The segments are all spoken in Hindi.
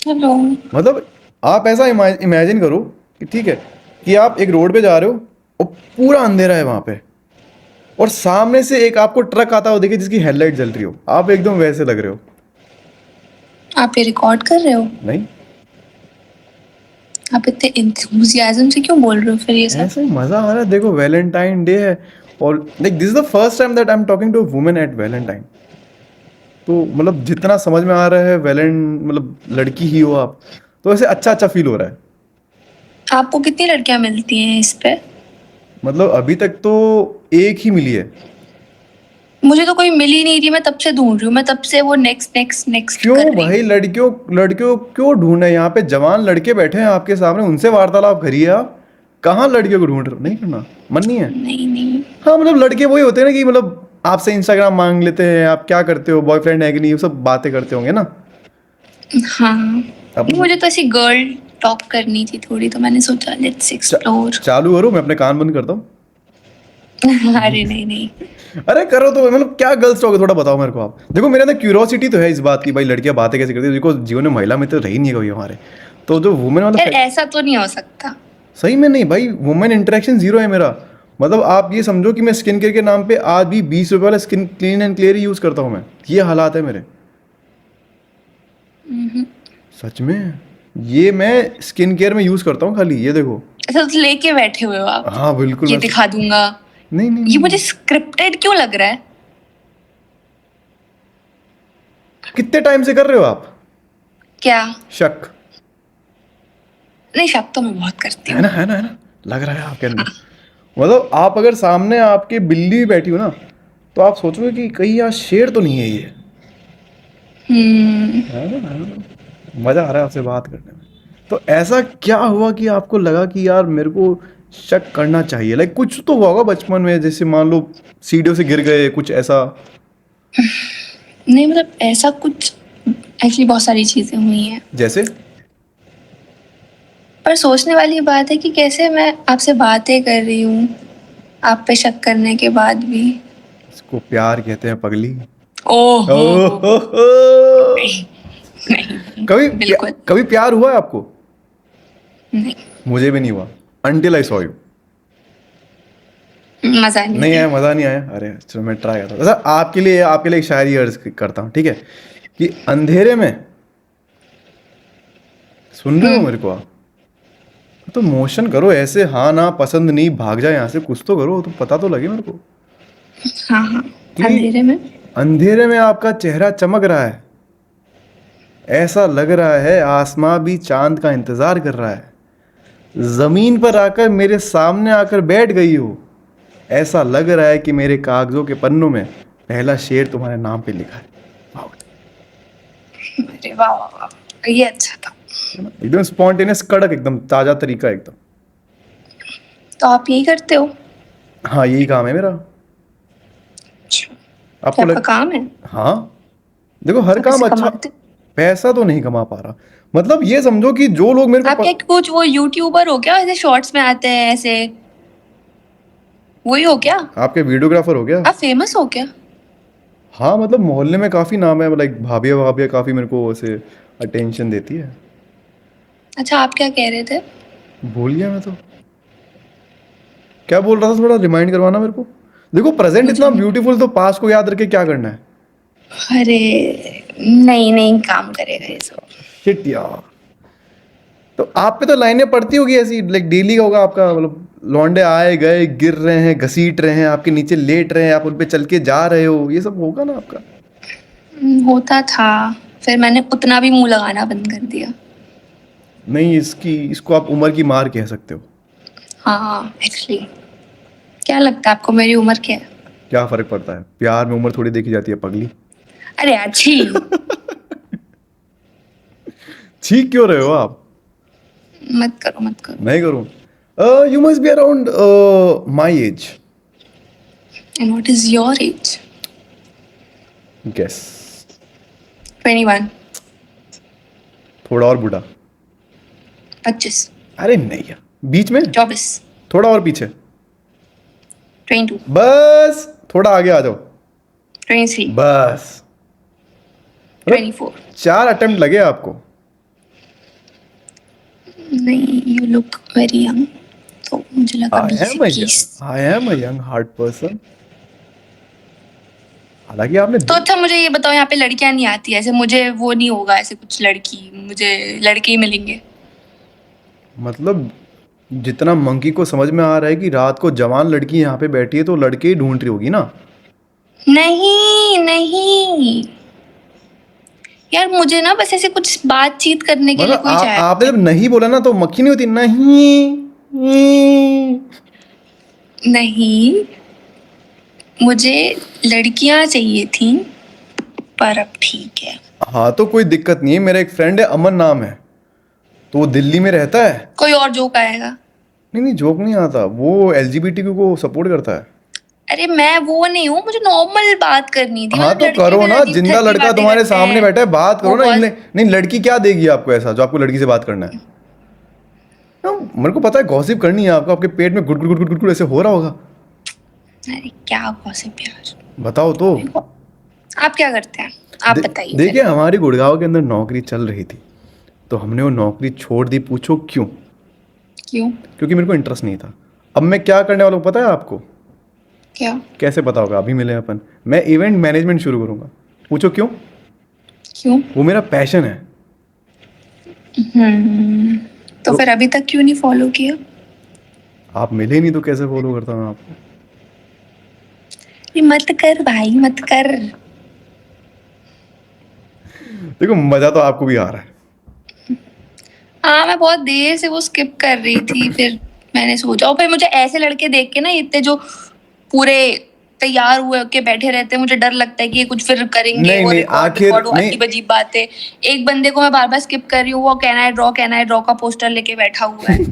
हेलो। मतलब आप ऐसा इमेजिन करो कि ठीक है कि आप एक रोड पे जा रहे हो और पूरा अंधेरा है वहां पे, और सामने से एक आपको ट्रक आता हो, देखिए, जिसकी हेडलाइट जल रही हो, आप एकदम वैसे लग रहे हो। आप ये रिकॉर्ड कर रहे हो? नहीं, आप इतने इंथुजियाज्म से क्यों बोल रहे हो फिर ये सब? ऐसे ही मजा आ रहा है। देखो, वैलेंटाइन डे है, और like this is the first time that I am talking to a women at Valentine. तो मतलब जितना समझ में आ रहा है, मतलब लड़की ही हो आप, तो ऐसे अच्छा अच्छा फील हो रहा है। आपको कितनी लड़कियां मिलती हैं इस पे? मतलब अभी तक तो एक ही मिली है। मुझे तो कोई मिल ही नहीं रही, मैं तब से ढूंढ रही हूँ, मैं तब से वो नेक्स्ट नेक्स्ट नेक्स्ट कर क्यों रही भाई, हूँ। लड़कियों लड़कियों क्यों ढूंढे? यहाँ पे जवान लड़के बैठे हैं आपके सामने, उनसे वार्तालाप करिए आप। कहाँ लड़कियों को ढूंढ रहे हो? नहीं करना, मन नहीं है। नहीं नहीं। हाँ, मतलब लड़के वही होते हैं ना कि मतलब आपसे इंस्टाग्राम मांग लेते हैं, आप क्या करते हो, बॉयफ्रेंड है कि नहीं, ये सब बातें करते होंगे ना। हाँ, अब नहीं मुझे तो ऐसी गर्ल टॉक करनी थी थोड़ी, तो मैंने सोचा लेट्स चा, एक्सप्लोर। चालू करो, मैं अपने कान बंद करता हूँ। अरे नहीं नहीं। अरे करो तो, मतलब क्या गर्ल्स टॉक है, थोड़ा बताओ मेरे को आप। देखो, मेरे अंदर क्यूरियोसिटी तो है इस बात की, भाई लड़कियां बातें कैसे करती है। देखो, जीवन में महिला मित्र रही नहीं है कभी हमारे, तो जो वुमेन वाला यार फैक्ट। ऐसा तो नहीं हो सकता। सही में नहीं भाई, वुमेन इंटरेक्शन जीरो है मेरा। मतलब आप ये समझो कि मैं स्किन केयर के नाम पे आज भी 20 रुपए वाला skin clean and clear he use करता हूँ मैं। ये हालात है मेरे, सच में। ये मैं स्किन केयर में यूज करता हूँ खाली, ये देखो। ऐसा तो लेके बैठे हुए हो आप। हाँ बिल्कुल, ये मैं दिखा दूंगा। नहीं नहीं ये नहीं मुझे नहीं। स्क्रिप्टेड क्यों लग रहा है? कितने टाइम से कर रहे हो आप क्या? शक? नहीं, शक तो मैं बहुत करती है हूँ। ना, है ना, है ना। लग रहा है आपके अंदर। मतलब आप अगर सामने आपके बिल्ली भी बैठी हो ना, तो आप सोचोगे कि कहीं यहाँ शेर तो नहीं है ये। हम्म। है ना, है ना। मजा आ रहा है आपसे बात करने में। तो ऐसा क्या हुआ कि आपको लगा कि यार मेरे को शक करना चाहिए? लाइक कुछ तो हुआ होगा बचपन में, जैसे मान लो सीढ़ियों से गिर गए, कुछ ऐसा। नहीं मतलब ऐसा कुछ, एक्चुअली बहुत सारी चीजें हुई हैं। जैसे? पर सोचने वाली बात है कि कैसे मैं आपसे बातें कर रही हूँ आप पे शक करने के बाद भी। इसको प्यार कहते हैं पगली। ओह हो। ओहो। नहीं नहीं। कभी बिल्कुल कभी प्यार हुआ है आपको? नहीं। मुझे भी नहीं हुआ, अंटिल आई सॉ यू। मजा नहीं नहीं आया। आया, मजा नहीं आया। अरे चलो, मैं ट्राई करता हूँ। अच्छा, आपके लिए एक शायरी अर्ज करता हूँ, ठीक है? कि अंधेरे में, सुन रहे हो हम्म। मेरे को आप? तो मोशन करो ऐसे, हाँ ना, पसंद नहीं, भाग जाए यहाँ से, कुछ तो करो, तो पता तो लगे मेरे को हाँ हाँ। कि अंधेरे में। अंधेरे में आपका चेहरा चमक रहा है। ऐसा लग रहा है आसमां भी चांद का इंतजार कर रहा है। जमीन पर आकर मेरे सामने आकर बैठ गई हो। ऐसा लग रहा है कि मेरे कागजों के पन्नों में पहला शेर तुम्हारे नाम पे लिखा है। वाह, अरे वाह वाह वाह, ये अच्छा था। है ना? एकदम स्पॉन्टेनियस, कड़क, एकदम ताजा तरीका एकदम। तो आप यही करते हो? हाँ, यही काम है मेरा। अच्छा, आपको ये आपका लग काम है? हाँ, देखो, हर आप काम इससे अच्छा। कमाते? पैसा तो नहीं कमा पा रहा। मतलब ये समझो कि जो लोग मेरे को आप क्या कुछ वो यूट्यूबर हो क्या, ऐसे शॉर्ट्स में आते हैं ऐसे? वही हो क्या? आपके वीडियोग्राफर हो गया। आप फेमस हो क्या? हाँ, मतलब मोहल्ले में काफ़ी नाम है, लाइक भाभिया भाभिया काफ़ी मेरे को ऐसे अटेंशन देती है। अच्छा, आप क्या कह रहे थे? भूल गया मैं तो, क्या बोल रहा था, थोड़ा रिमाइंड करवाना मेरे को। देखो, प्रेजेंट मुझे इतना नहीं ब्यूटीफुल, तो पास्ट को याद रख के क्या करना है? पता। अरे नहीं नहीं, काम करेगा ये सब। शिट यार। तो आप पे तो लाइनें पड़ती होगी ऐसी, लाइक डेली का होगा आपका, मतलब लौंडे आए गए, गिर रहे हैं, घसीट रहे हैं, आपके नीचे लेट रहे हैं, आप उन पे चल के जा रहे हो, ये सब होगा ना आपका। होता था। फिर मैंने उतना भी मुंह लगाना बंद कर दिया। नहीं, इसको आप उम्र की मार कह सकते हो। हाँ एक्चुअली। क्या लगता है आपको मेरी उम्र क्या है? क्या फर्क पड़ता है, प्यार में उम्र थोड़ी देखी जाती है पगली। अरे अच्छी। ठीक क्यों रहे हो आप? मत करो मत करो। नहीं करूँ? You must be around my age. And what is your age? Guess. 21। थोड़ा और बूढ़ा। 25। अरे नहीं यार, बीच में, 24। थोड़ा और पीछे। 22। बस थोड़ा आगे आ जाओ। 23। बस, मतलब 24। 4 अटेम्प्ट लगे आपको। नहीं, यू लुक वेरी यंग, तो मुझे लगा आई 20 am a 21। I am a young heart person. हालांकि आपने तो अच्छा मुझे ये बताओ, यहाँ पे लड़कियां नहीं आती ऐसे, मुझे वो नहीं होगा ऐसे कुछ लड़की, मुझे लड़के ही मिलेंगे। मतलब जितना मंकी को समझ में आ रहा है कि रात को जवान लड़की यहाँ पे बैठी है तो लड़के ही ढूंढ रही होगी ना। नहीं नहीं यार, मुझे ना बस ऐसे कुछ बातचीत करने के लिए मतलब कोई आपने चाहिए। जब नहीं बोला ना तो मक्खी नहीं होती नहीं। नहीं, मुझे लड़कियां चाहिए थी, पर अब ठीक है। हाँ तो कोई दिक्कत नहीं है, मेरा एक फ्रेंड है अमन नाम है, तो वो दिल्ली में रहता है। कोई और जोक आएगा? नहीं नहीं जोक नहीं आता, वो एलजीबीटीक्यू को सपोर्ट करता है। अरे मैं वो नहीं हूँ, मुझे नॉर्मल बात करनी थी, हाँ मतलब तो लड़के करो फिर ना, अजीब जिंदा ठरकी लड़का बातें तुम्हारे करते सामने हैं। बैठा है, बात करो वो ना। नहीं, बहुत नहीं लड़की क्या देगी आपको ऐसा जो आपको लड़की से बात करना है। मेरे को पता है गॉसिप करनी है आपको, आपके पेट में गुड़ गुड़ गुड़ गुड़ गुड़ ऐसे हो रहा होगा। अरे क्या गॉसिप यार। बताओ तो। मेरे को- आप क्या करते हैं, आप बताइए देखिए फिर। हमारी गुड़गांव के अंदर नौकरी चल रही थी, तो हमने वो नौकरी छोड़ दी। पूछो क्यों? क्यों? क्योंकि मेरे को इंटरेस्ट नहीं था। अब मैं क्या करने वाला हूँ पता है आपको? क्या? कैसे पता होगा, अभी मिले अपन। मैं इवेंट मैनेजमेंट शुरू करूँगा। पूछो क्यों? क्यों? वो मेरा पैशन है। हम्म। तो तो फिर अभी तक क्यों नहीं फॉलो किया? आप मिले नहीं तो कैसे फॉलो करता मैं आपको? ये मत कर भाई, मत कर। देखो मज़ा तो आपको भी आ रहा है। हाँ, मैं बहुत देर से वो स्किप कर रही थी, फिर मैंने सोचा, और फिर मुझे ऐसे लड़के देख के ना, इतने जो पूरे तैयार हुए के बैठे रहते हैं, मुझे डर लगता है कि ये कुछ फिर करेंगे, नहीं वो नहीं रिकॉर्ड आखिर रिकॉर्ड, वो नहीं। अजीब अजीब बातें। एक बंदे को मैं बार बार स्किप कर रही हूँ, वो कैन आई ड्रॉ का पोस्टर लेके बैठा हुआ है।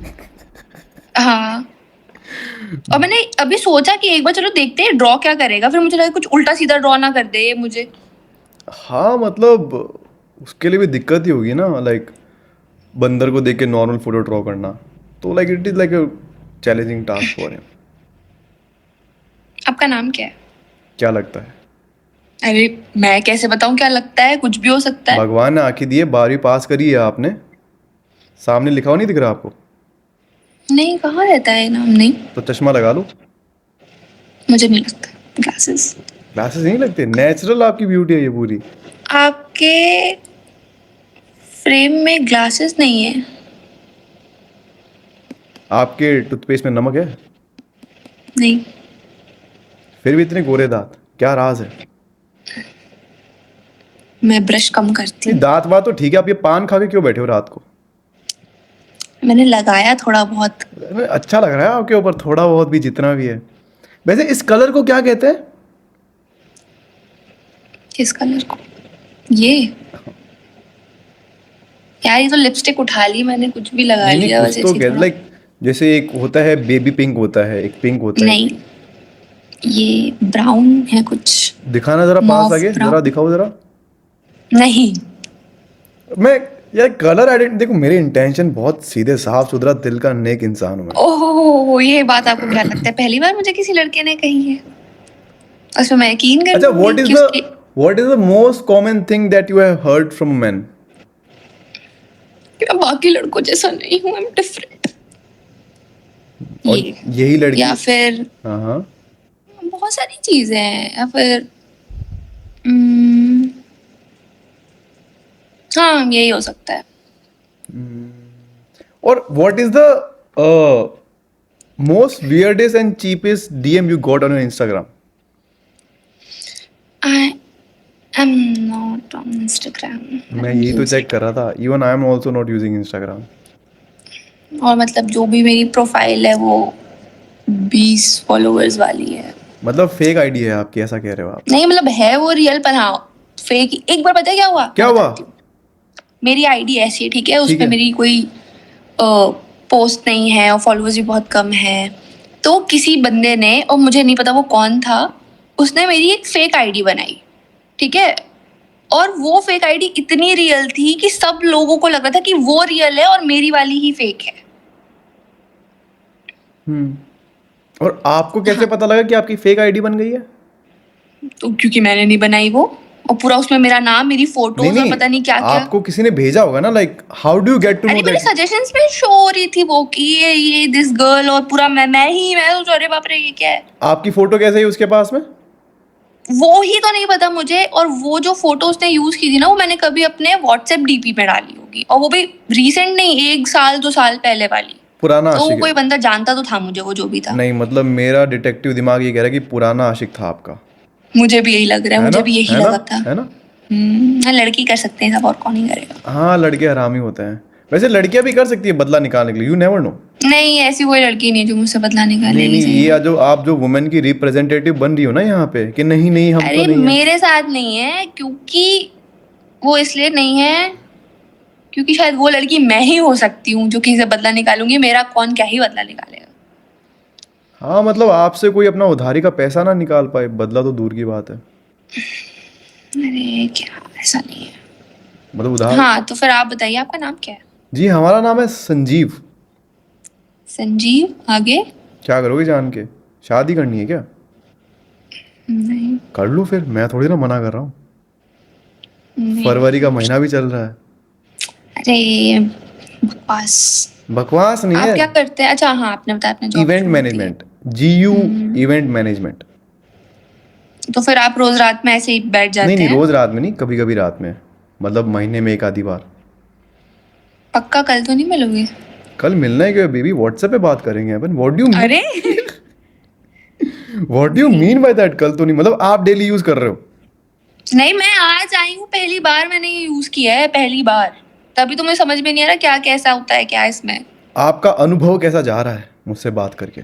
हाँ। और मैंने अभी सोचा कि एक बार चलो देखते हैं ड्रॉ क्या करेगा, फिर मुझे लगा कुछ उल्टा सीधा ड्रॉ ना कर दे ये मुझे। हाँ मतलब उसके लिए भी दिक्कत ही होगी ना, लाइक बंदर को देख के नॉर्मल फोटो ड्रॉ करना, तो like it is like a challenging task for him. आपका नाम क्या है? क्या लगता है? अरे मैं कैसे बताऊं क्या लगता है, कुछ भी हो सकता है। भगवान ने आंखें दी है, 12वीं पास करी है आपने, सामने लिखा हुआ नहीं दिख रहा आपको? नहीं, कहाँ रहता है ये नाम? नहीं, तो चश्मा लगा लो। मुझे नहीं लगता ग्लासेस। ग्लासेस नहीं लगते, नेचुरल आपकी ब्यूटी है ये पूरी। आपके फ्रेम में ग्लासेस नहीं है? आपके टूथपेस्ट में नमक है? नहीं। फिर भी इतने गोरे दांत, क्या राज है? मैं ब्रश कम करती नहीं हूँ। दांत वात तो ठीक है, आप ये पान खा के क्यों बैठे हो रात को? मैंने लगाया थोड़ा बहुत। अच्छा लग रहा है आपके ऊपर, थोड़ा बहुत भी जितना भी है। वैसे इस कलर को क्या कहते हैं? किस कलर को? ये यार, ये तो लिपस्टिक उठा ली मैंने, कुछ भी लगा नहीं नहीं लिया कुछ बस तो ऐसे ही कहते, थोड़ा। लाइक जैसे एक होता है बेबी पिंक, होता है एक पिंक होता है नहीं, ये ब्राउन है कुछ। दिखाना जरा पास मॉव आगे, जरा ब्राउन। दिखाओ जरा। नहीं। मैं यार कलर आइडेंटिटी, देखो मेरे इंटेंशन बहुत सीधे साफ सुथरा, दिल का नेक इंसान हूं मैं। ओह, ये बात आपको बुरा लगता है? पहली बार मुझे किसी लड़के ने कही है, उसमें मैं यकीन कर अच्छा लूंगी कि उसकी। What is the most common thing that you have heard from man? मैं बाकी लड़कों जैसा नहीं हूँ, आई एम डिफरेंट। और ये यही लड़की। या फिर हाँ हाँ। बहुत सारी चीजें हैं, या फिर हम्म, हाँ यही हो सकता है। और what is the most weirdest and cheapest DM you got on your Instagram? I am not on Instagram, I मैं डोंट यही तो यूज चेक इट। कर रहा था, even I am also not using Instagram. और मतलब जो भी मेरी प्रोफाइल है वो 20 फॉलोअर्स वाली है। मतलब फेक आईडी है आपकी, ऐसा कह रहे हो आप? नहीं मतलब है वो रियल, पर हाँ फेक। एक बार पता है क्या हुआ, क्या मैं हुआ? बताती हूँ। मेरी आईडी ऐसी है, ठीक है, ठीक उसमें है। मेरी कोई पोस्ट नहीं है और फॉलोअर्स भी बहुत कम है। तो किसी बंदे ने, और मुझे नहीं पता वो कौन था, उसने मेरी एक फेक आईडी बनाई, ठीक है। और वो फेक आईडी इतनी रियल थी कि सब लोगों को लग रहा था कि वो रियल है और मेरी वाली ही फेक है। और आपको कैसे हाँ, पता लगा कि आपकी फेक आईडी बन गई है? तो क्योंकि मैंने नहीं बनाई वो, और पूरा उसमें मेरा नाम, मेरी नहीं फोटोज और नहीं, पता नहीं क्या क्या। आपको किसी ने भेजा होगा ना, like how do you get to know अरे मेरे दैट? सजेशंस में शो हो रही थी वो कि ये दिस गर्ल, और पूरा मैं सोच अरे बाप रे ये क्या है। आपकी फोटो कैसे है उसके पास में? वो ही तो नहीं पता मुझे। और वो जो फोटो उसने यूज की थी ना, वो मैंने कभी अपने व्हाट्सएप डीपी में डाली होगी, और वो भी रीसेंट नहीं, 1 साल 2 साल पहले वाली। पुराना तो आशिक है? कोई बंदा जानता तो था मुझे, वो जो भी था। नहीं मतलब मेरा डिटेक्टिव दिमाग ये कह रहा है कि पुराना आशिक था आपका। मुझे भी यही लग रहा है, है ना? मुझे भी यही है ना? लगा था। है ना? लड़की कर सकते हैं सब, और कौन ही करेगा। हाँ, लड़के हरामी होते हैं। वैसे लड़कियां भी कर सकती है बदला निकालने के लिए, यू नेवर नो। नहीं, ऐसी कोई लड़की नहीं है जो मुझसे बदला नहीं निकालेगी, नहीं, सही ये में। जो आप जो वुमेन की रिप्रेजेंटेटिव बन रही हो ना यहाँ पे, कि नहीं नहीं हम तो अरे नहीं है। मेरे साथ नहीं है, क्योंकि वो इसलिए नहीं है क्योंकि शायद वो लड़की मैं ही हो सकती हूँ जो किसी से बदला निकालूंगी। मेरा कौन क्या ही बदला निकालेगा। हाँ मतलब आपसे कोई अपना उधारी का पैसा ना निकाल पाए, बदला तो दूर की बात है। अरे क्या, ऐसा नहीं है। मतलब उधार। हाँ तो फिर आप बताइए, आपका नाम क्या है? जी हमारा नाम है संजीव। संजीव, आगे? क्या करोगे जान के? शादी करनी है क्या? नहीं। कर लो फिर, मैं थोड़ी ना मना कर रहा हूँ। नहीं। फरवरी का महीना भी चल रहा है। अरे बकवास। बकवास नहीं आप है। क्या करते हैं? अच्छा हाँ, आपने बताया आपने जॉब इवेंट शुरू की है। Management, GU, event management. तो फिर आप रोज रात में ऐसे ही बैठ नहीं जाते नहीं, हैं? रोज रात में नहीं, कभी कभी रात में, मतलब महीने में एक आधी बार। पक्का कल तो नहीं मिलोगे? कल मिलना है क्या बेबी? व्हाट्सएप पे बात करेंगे अपन। What do you mean? अरे what do you mean by that? कल तो नहीं, मतलब आप डेली यूज कर रहे हो? नहीं, मैं आज आई हूँ, पहली बार मैंने ये यूज किया है, पहली बार। तभी तो मुझे समझ में नहीं आ रहा क्या कैसा होता है, क्या इसमें। आपका अनुभव कैसा जा रहा है मुझसे बात करके?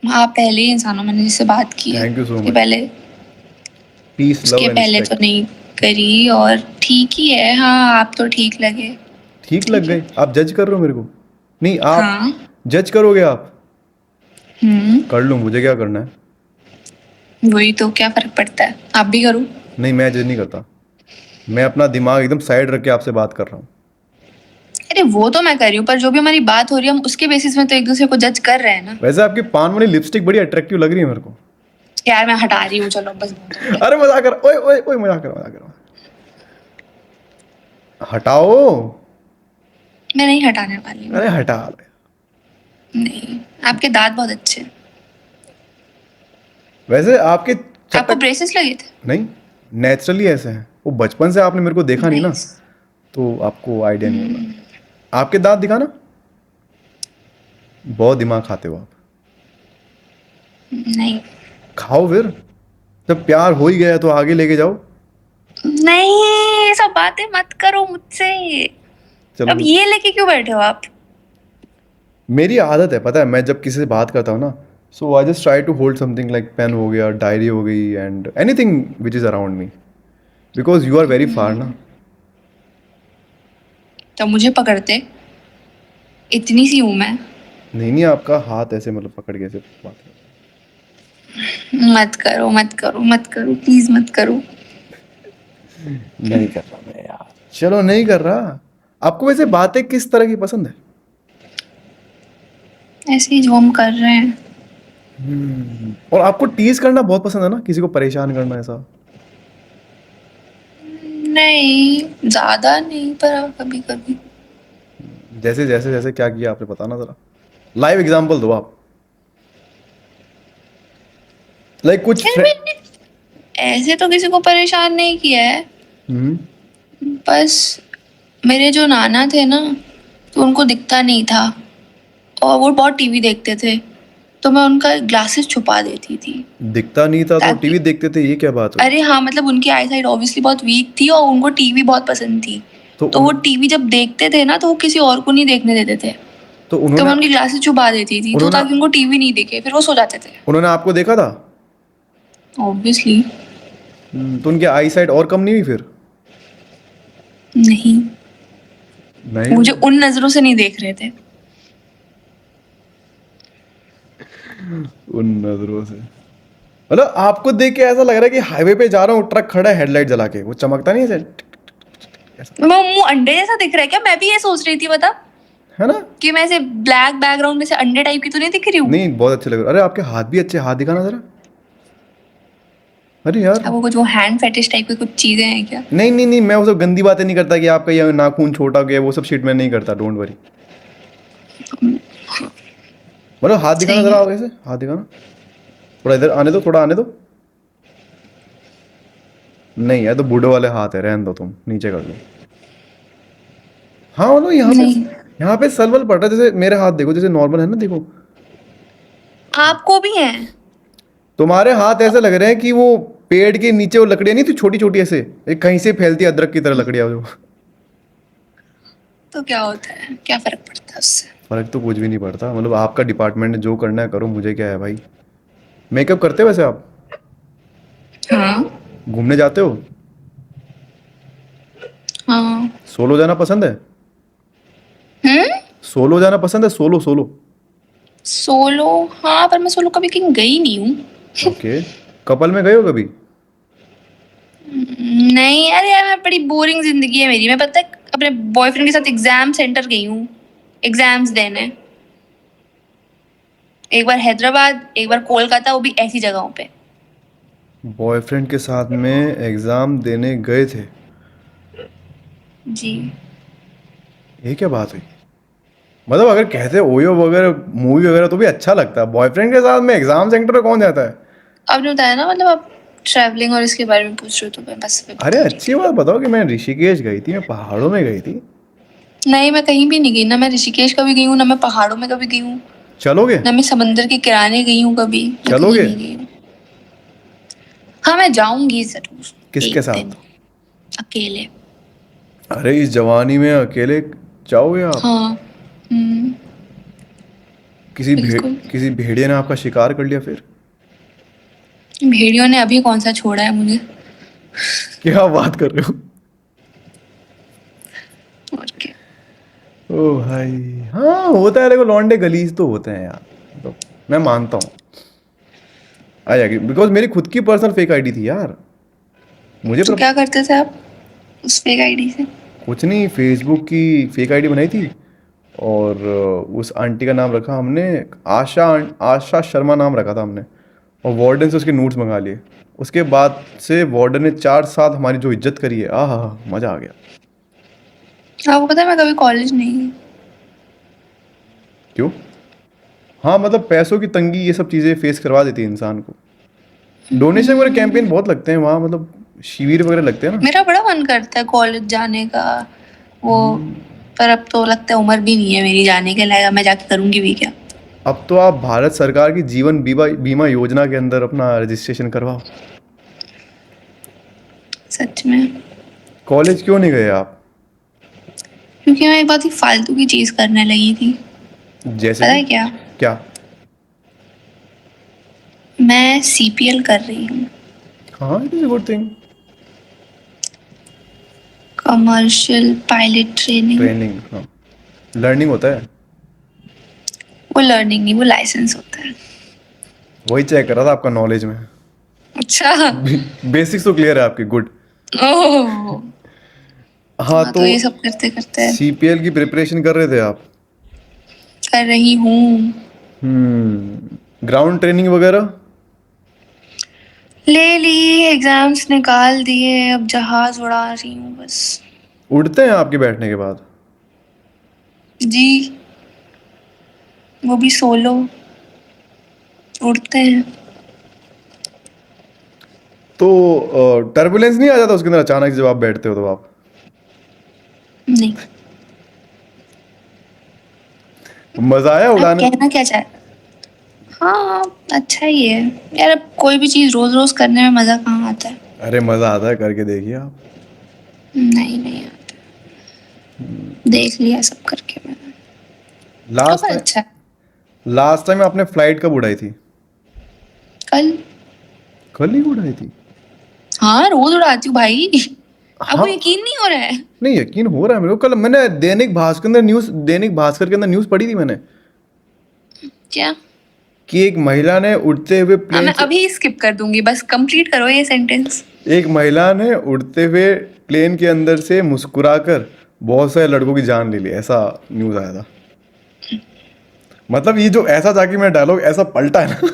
आप पहले ही इंसान हो मैंने जिससे बात की है। थैंक यू सो उसके मच। पहले पीस, उसके लव एंड पहले तो रिस्पेक्ट। नहीं करी, और ठीक ही है। हाँ, आप तो ठीक लगे। ठीक लग ठीक है। गए? आप जज कर रहे हो मेरे को? नहीं, आप हाँ। जज करोगे आप? हम्म। कर लो, मुझे क्या करना है। वही तो, क्या फर्क पड़ता है, आप भी करो। नहीं, मैं जज नहीं करता। मैं अपना दिमाग एकदम साइड रख के आपसे बात कर रहा हूँ। अरे वो तो मैं कर रही हूँ, पर जो भी हमारी बात हो रही है हम उसके बेसिस में तो एक दूसरे को जज कर रहे हैं ना। वैसे आपकी पान वाली लिपस्टिक बड़ी अट्रैक्टिव लग रही है मेरे को। यार मैं हटा रही हूँ, चलो बस बहुत हो गया। अरे मजाक कर, ओए ओए ओए, मजाक कर, मजाक कर। हटाओ। मैं नहीं हटाने वाली हूँ। अरे हटा। नहीं, आपके दांत बहुत अच्छे हैं। वैसे आपके आपको चटक। ब्रेसेस लगे थे? नहीं, नेचुरली ऐसे हैं वो। बचपन से आपने मेरे को देखा नहीं ना, नाइस। तो आपको आइडिया नहीं होगा। आपके दांत दिखाना। बहुत दिमाग खाते हो आप। नहीं। खाओ फिर। जब प्यार हो ही गया है तो आगे लेके जाओ। नहीं, ये सब बातें मत करो मुझसे। चलो, अब ये लेके क्यों बैठे हो आप? मेरी आदत है पता है, मैं जब किसी से बात करता हूँ ना, so I just try to hold something like pen हो गया, डायरी हो गई, and anything which is around me, because you are very far ना। तो मुझे पकड़ते, इतनी सी हूं मैं। नहीं नहीं, आपका हाथ ऐसे मतलब पकड़ के ऐसे बात कर। मत करो मत करो मत करो, प्लीज मत करो। नहीं कर रहा मैं यार। चलो, नहीं कर रहा। आपको वैसे बातें किस तरह की पसंद है? ऐसे ही जो हम कर रहे हैं। और आपको टीज करना बहुत पसंद है ना, किसी को परेशान करना ऐसा? नहीं, ज्यादा नहीं, पर कभी कभी। जैसे जैसे जैसे क्या किया आपने, बताना जरा। लाइव एग्जांपल दो आप। लाइक कुछ यार मैंने ऐसे तो किसी को परेशान नहीं किया है। बस मेरे जो नाना थे ना, तो उनको दिखता नहीं था, और वो बहुत टीवी देखते थे, तो मैं उनका ग्लासेस छुपा देती थी। दिखता नहीं था तो ताकि टीवी देखते थे, ये क्या बात हुई? अरे हाँ, मतलब उनकी आई साइट ऑब्वियसली बहुत वीक थी, और उनको टीवी बहुत पसंद थी। तो तो वो टीवी जब देखते थे ना, तो वो किसी और को नहीं देखने देते थे। तो तो उन्होंने मैं उनकी ग्लासेस छुपा देती थी, तो उन्होंने ताकि उनको टीवी नहीं दिखे, फिर वो सो जाते थे। उन्होंने आपको देखा था? ऑब्वियसली। तो उनकी आई साइट और कम नहीं हुई फिर? नहीं, नहीं। मुझे उन नजरों से नहीं देख रहे थे। उन नजरों से मतलब आपको देख के ऐसा लग रहा है कि हाईवे पे जा रहा हूँ, ट्रक खड़ा है हेडलाइट जला के, वो चमकता नहीं है ऐसा? मैं मुंह अंडे जैसा दिख रहा है क्या? मैं भी ये सोच रही थी, बता, है ना? कि मैं ऐसे ब्लैक बैकग्राउंड में से अंडे टाइप की तो नहीं दिख रही हूँ। नहीं, बहुत अच्छे लग रहे हो। अरे आपके हाथ भी अच्छे, हाथ दिखाना जरा। अरे यार, आपको कुछ वो हैंड फेटिश टाइप की कुछ चीजें हैं क्या? नहीं नहीं नहीं, मैं वो सब गंदी बातें नहीं करता कि आपका ये नाखून छोटा हो गया, वो सब शिट मैं नहीं करता, डोंट वरी। मतलब हाथ दिखाना सही जरा, है। आगे से हाथ दिखाना, थोड़ा इधर आने दो, थोड़ा आने दो। नहीं यार, तो बूढ़े वाले हाथ है, रहने दो, तुम नीचे कर लो। हाँ मतलब नहीं, यहाँ पे सलवल पड़ रहा है, जैसे मेरे हाथ देखो, जैसे नॉर्मल है ना, देखो। आपको भी है। तुम्हारे हाथ ऐसे लग रहे हैं कि वो पेड़ के नीचे वो लकड़ियाँ नहीं थी छोटी छोटी ऐसे, एक कहीं से फैलती है अदरक की तरह लकड़ियाँ जो। तो क्या होता है, क्या फर्क पड़ता है उससे? फर्क तो कुछ भी नहीं पड़ता, मतलब आपका डिपार्टमेंट जो करना है करो, मुझे क्या है भाई। मेकअप करते हो वैसे आप? हाँ। घूमने जाते हो? हाँ। सोलो जाना पसंद है? हम्म। सोलो जाना पसंद है, सोलो सोलो? सोलो? हाँ, पर मैं सोलो कभी कहीं गई नहीं हूँ। ओके। कपल में गए हो कभी? नहीं यार, यार मैं बड़ी बोरिंग जिंदगी है मेरी। मैं पता है अपने बॉयफ्रेंड के साथ एग्जाम सेंटर गई हूँ एग्जाम्स देने। एक बार हैदराबाद, एक बार कोलकाता, वो भी ऐसी जगहों पे। बॉयफ्रेंड के साथ में एग्ज़ाम देने गए थे? जी। ये क्या बात हुई? मतलब अगर कहते ओयो वगैरह मूवी वगैरह तो भी अच्छा लगता है, बॉयफ्रेंड के साथ में एग्जाम सेंटर में कौन जाता है? आपने बताया ना, मतलब आप ट्रैवलिंग और इसके बारे में पूछ रहे हो, तो मैं बस मैं अरे बता रही अच्छी थी। बात बताओ कि मैं ऋषिकेश गई थी, मैं पहाड़ों में गई थी। नहीं, मैं कहीं भी नहीं गई ना। मैं ऋषिकेश कभी गई हूँ ना, मैं पहाड़ों में कभी गई हूँ चलोगे? ना, मैं समंदर के किनारे गई हूँ कभी। मैं कहीं चलोगे? नहीं गई हूँ। हाँ, मैं जाऊंगी जरूर किसके एक दिन, साथ? अकेले। अरे इस जवानी में अकेले जाओगे आप? हाँ। हम्म। बिल्कुल। किसी भेड़िए ने आपका शिकार कर लिया फिर? भेड़ियों ने अभी कौन सा छोड़ा है मुझे। क्या बात कर रहे हो? और क्या। ओ भाई, हाँ होता है, देखो लौंडे गलीज तो होते हैं यार, मतलब मैं मानता हूँ। आई एग्री, बिकॉज मेरी खुद की पर्सनल फेक आईडी थी यार। मुझे तो पर क्या करते थे आप उस फेक आईडी से? कुछ नहीं, फेसबुक की फेक आईडी बनाई थी, और उस आंटी का नाम रखा हमने, आशा, आशा शर्मा नाम रखा था हमने, और वार्डन से उसके नोट्स मंगा लिए। उसके बाद से वार्डन ने 4 साल हमारी जो इज्जत करी है, आहा मज़ा आ गया। आपको पता है मैं कभी कॉलेज नहीं गई। क्यों? हाँ मतलब पैसों की तंगी ये सब चीज़ें फेस करवा देती है इंसान को। डोनेशन वगैरह कैंपेन बहुत लगते हैं वहाँ, मतलब शिविर वगैरह लगते हैं ना। मेरा बड़ा मन करता है कॉलेज जाने का, वो, पर अब तो लगता है उम्र भी नहीं है मेरी जाने के लायक। मैं जाके करूंगी भी क्या? अब तो आप भारत सरकार की जीवन बीमा बीमा योजना के अंदर अपना रजिस्ट्रेशन करवाओ। सच में। कॉलेज क्यों नहीं गए आप? क्योंकि मैं एक बहुत ही फालतू की चीज करने लगी थी। जैसे पता कि? है क्या? क्या? मैं सीपीएल कर रही हूँ। हाँ, it is a good thing. Commercial pilot training. Training, हाँ, लर्निंग होता है। वो लर्निंग नहीं, वो लाइसेंस होता है। वही चेक कर रहा था आपका नॉलेज में। अच्छा। बेसिक्स तो क्लियर है आपकी, गुड। ओह। हाँ हाँ, तो तो ये सब करते करते सीपीएल की प्रिपरेशन कर रहे थे आप? कर रही हूँ। ग्राउंड ट्रेनिंग वगैरह? ले ली, एग्जाम्स निकाल दिए, अब जहाज उड़ा रही हूँ बस। उड़ते हैं आपके बैठने के बाद? जी। वो भी सोलो उड़ते हैं। तो टर्बुलेंस नहीं आ जाता उसके अंदर अचानक जब आप बैठते हो तो आप? नहीं। मजा आया आप उड़ाने? कहना क्या चाह? हाँ, अच्छा ही है। यार अब कोई भी चीज रोज रोज करने में मजा कहाँ आता है? अरे मजा आता है, करके देखिए आप। नहीं, नहीं आता। देख लिया सब करके मैंने। हाँ, लास्ट पर टाइम अच्छा है। लास्ट टाइम आपने फ्लाइट कब उड़ाई थी? कल। कल ही उड़ाई थी? हाँ, रोज उड़ाती हूँ भाई। आपको हाँ, यकीन नहीं हो रहा है? नहीं यकीन हो रहा है मेरे को, कल मैंने दैनिक भास्कर के अंदर न्यूज़ पढ़ी थी मैंने, क्या? कि एक महिला ने उड़ते हुए हाँ, प्लेन मैं से अभी स्किप कर दूंगी, बस कंप्लीट करो ये सेंटेंस। एक महिला ने उड़ते हुए प्लेन के अंदर से मुस्कुराकर बहुत सारे लड़कों की जान ले ली, ऐसा न्यूज़ आया था। मतलब ये जो ऐसा जाके मेरा डायलॉग ऐसा पलटा है ना।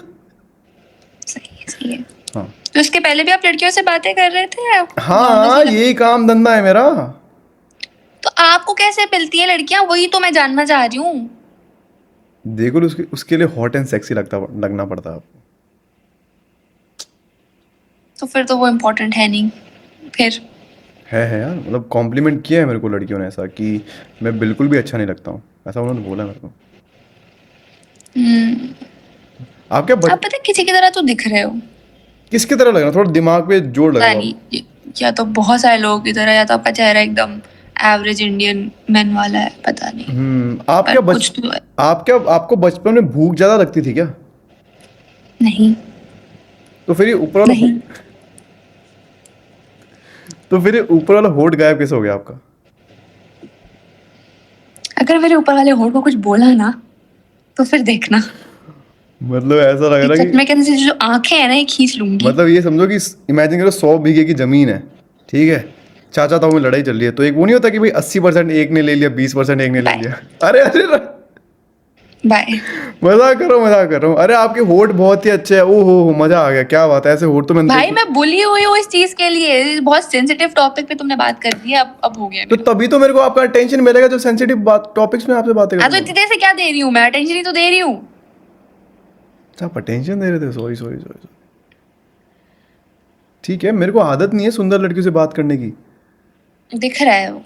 सही है, सही है। हाँ तो इसके पहले भी आप लड़कियों से बातें कर रहे थे या हाँ, यही काम धंधा है मेरा। तो आपको कैसे मिलती है लड़कियां, वही तो मैं जानना चाह रही हूँ। देखो उसके उसके लिए हॉट एंड सेक्सी लगना पड़ता है आपको। तो फिर तो वो इम्पोर्टेंट है नहीं फिर। है यार, मतलब कॉम्प्लीमेंट किया है मेरे को लड़कियों ने ऐसा कि मैं बिल्कुल भी अच्छा नहीं लगता हूँ, ऐसा उन्होंने बोला मेरे को। हम्म, आप क्या आप पता है किसी की तरह तो दिख रहे हो। किसकी तरह लग रहा है? थोड़ा दिमाग पे जोर पता लगाओ आप। नहीं, या तो बहुत सारे लोगों की तरह, या तो आपका चेहरा एकदम एवरेज इंडियन मैन वाला है, पता नहीं। आप पर क्या कुछ तो है। आपको बचपन में भूख ज्यादा लगती थी क्या? नहीं तो फिर ये ऊपर वाला नहीं। तो फिर ये ऊपर वाला होठ गायब कैसे हो गया आपका? अगर मेरे ऊपर वाले होठ को कुछ बोला ना, तो फिर देखना मतलब ऐसा लग कि रहा है सच कि में कहने से जो आंखें है ना, ये खींच लूंगी। मतलब ये समझो कि इमेजिन करो 100 बीघे की जमीन है, ठीक है, चाचा ताऊ में लड़ाई चल रही है, तो एक वो नहीं होता कि भाई 80% एक ने ले लिया, 20% एक ने ले बाय लिया। अरे अरे बाय। मजाक कर रहा हूँ। अरे आपके होठ बहुत ही अच्छे हैं, ओ हो मजा आ गया, क्या बात है, ऐसे होठ तो मैंने भाई देखे। मैं बुली हुई हूँ इस चीज के लिए, बहुत सेंसिटिव टॉपिक पे तुमने बात कर दी है, अब हो गया तो मेरा। तभी तो मेरे को आपका अटेंशन मिलेगा जब सेंसिटिव बात टॉपिक्स में आपसे बातें हाँ तो करूंगा। इतनी देर से क्या दे रही हूँ मैं, अटेंशन ही तो दे रही हूँ। अच्छा, आप अटेंशन दे रहे थे, सॉरी सॉरी सॉरी। ठीक है, मेरे को आदत नहीं है सुंदर लड़कियों से बात करने की। दिख रहा है वो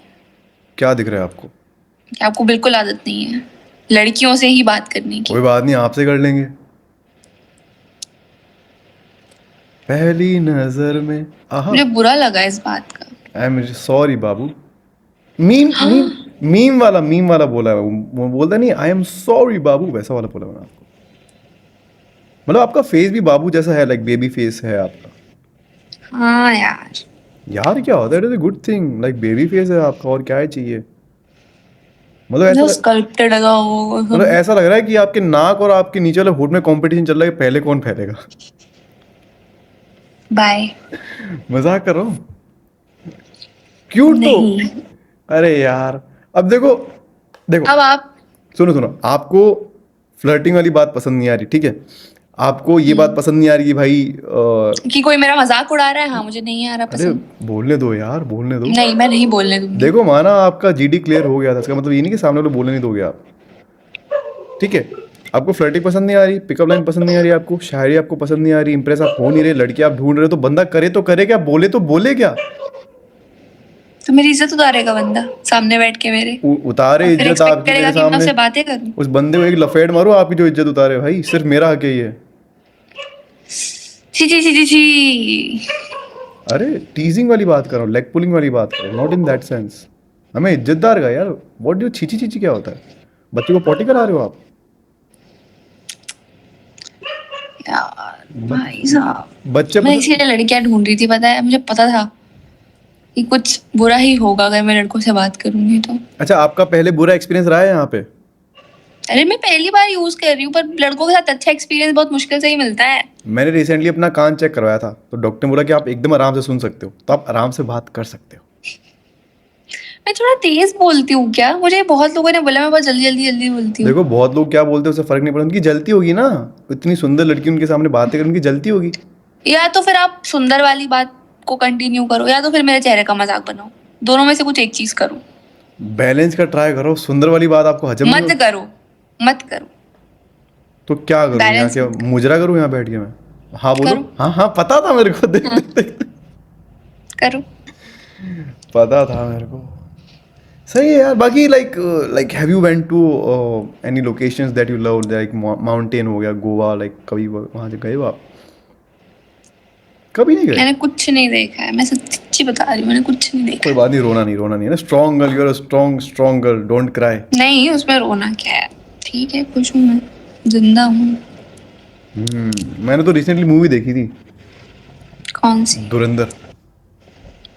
क्या दिख रहा है आपको? कि आपको बिल्कुल आदत नहीं है लड़कियों से ही बात करने की। कोई बात नहीं, आपसे कर लेंगे। पहली नजर में आहा। मुझे बुरा लगा इस बात का। आई am sorry Babu. Meme meme meme वाला बोला है वो बोलता नहीं, आई एम सॉरी बाबू, वैसा वाला बोला मैंने आपको। मतलब आपका फेस भी बाबू जैसा है, लाइक बेबी फेस है आपका। हाँ यार। यार क्या होता है, it is a good thing, like baby face है आपका, और क्या है चाहिए। मतलब ऐसा जो स्कल्प्टेड लगा वो मतलब ऐसा लग रहा है कि आपके नाक और आपके नीचे वाले होठ में कंपटीशन चल रहा है कि पहले कौन फैलेगा। बाय। मजाक कर रहा हूँ। क्यूट तो। नहीं। अरे यार, अब देखो देखो, अब आप सुनो सुनो, आपको फ्लर्टिंग वाली बात पसंद नहीं आ रही, ठीक है, आपको ये बात पसंद नहीं आ रही कि भाई कि कोई मेरा मजाक उड़ा रहा है, हाँ मुझे नहीं आ रहा अरे पसंद। बोलने दो यार, बोलने दो। नहीं मैं नहीं बोलने दूंगी। देखो माना आपका जीडी क्लियर हो गया था, इसका मतलब ये नहीं कि सामने वाले बोलने नहीं दोगे आप, ठीक है। आपको फ्लर्टिंग पसंद नहीं आ रही, पिकअप लाइन पसंद नहीं आ रही, आपको शायरी आपको पसंद नहीं आ रही, इंप्रेस आप हो नहीं रहे, लड़की आप ढूंढ रहे हो, तो बंदा करे तो करे क्या, बोले तो बोले क्या? तो मेरी इज्जत उतारेगा बंदा सामने बैठ के मेरे, उतारे और फिर इज्जत एक्सपेक्ट आपकी करेगा मेरे कि मैं सामने, उससे बातें करूं। उस बंदे को एक लफेड़ मारो, आपकी जो इज्जत उतारे भाई, सिर्फ मेरा हक है ये। छी छी छी छी छी। अरे टीजिंग वाली बात कर रहा हूँ, लेग पुलिंग वाली बात कर रहा हूँ, नॉट इन दैट सेंस। हमें इज्जतदार का यार, व्हाट डू छीची छीची क्या होता है? बच्चे को पॉटी करा रहे हो आप? यार भाई साहब, बच्चे मैं पसंद। इसीलिए लड़कियां ढूंढ रही थी, पता है मुझे पता था कि कुछ बुरा ही होगा अगर मैं लड़कों से बात करूंगी तो। अच्छा, आपका पहले बुरा एक्सपीरियंस रहा है यहाँ पे? अरे मैं पहली बार यूज कर रही हूँ, पर लड़कों के साथ अच्छा एक्सपीरियंस बहुत मुश्किल से ही मिलता है। मैंने रिसेंटली अपना कान चेक करवाया था, तो डॉक्टर ने बोला कि आप एकदम आराम से सुन सकते हो, तो आप आराम से बात कर सकते हो। मैं थोड़ा तेज बोलती हूँ क्या? मुझे बहुत लोगों ने बोला मैं बहुत जल्दी जल्दी जल्दी बोलती हूँ। देखो बहुत लोग क्या बोलते हैं उससे फर्क नहीं पड़ता, उनकी जलती होगी ना, इतनी सुंदर लड़की उनके सामने बातें कर, उनकी जलती होगी। या तो फिर आप सुंदर वाली बात को कंटिन्यू करो, या तो फिर मेरे चेहरे का मजाक बनाओ, दोनों में से कुछ एक चीज करो। बैलेंस का ट्राई करो, सुंदर वाली बात आपको हजम नहीं मत हो करो, मत करो। तो क्या करूँ, यहाँ बैलेंस क्या मत मुजरा करूँ यहाँ बैठ के मैं? हाँ बोलो। करो। हाँ हाँ पता था मेरे को, देख हाँ देख देख करो। पता था मेरे को। सही है यार। बाकी like have you went to any locations that you love, like mountain हो गया, गोवा, लाइक कभी वहाँ से गए हो आप? कभी नहीं गए? मैंने कुछ नहीं देखा है, मैं सच्ची बता रही हूँ, मैंने कुछ नहीं देखा कोई है। बात नहीं, रोना नहीं है ना, strong girl, you are a strong girl, don't cry. नहीं उसमें रोना क्या है, ठीक है खुश हूँ मैं, जिंदा हूँ। मैंने तो रिसेंटली मूवी देखी थी, कौन सी? धुरंधर।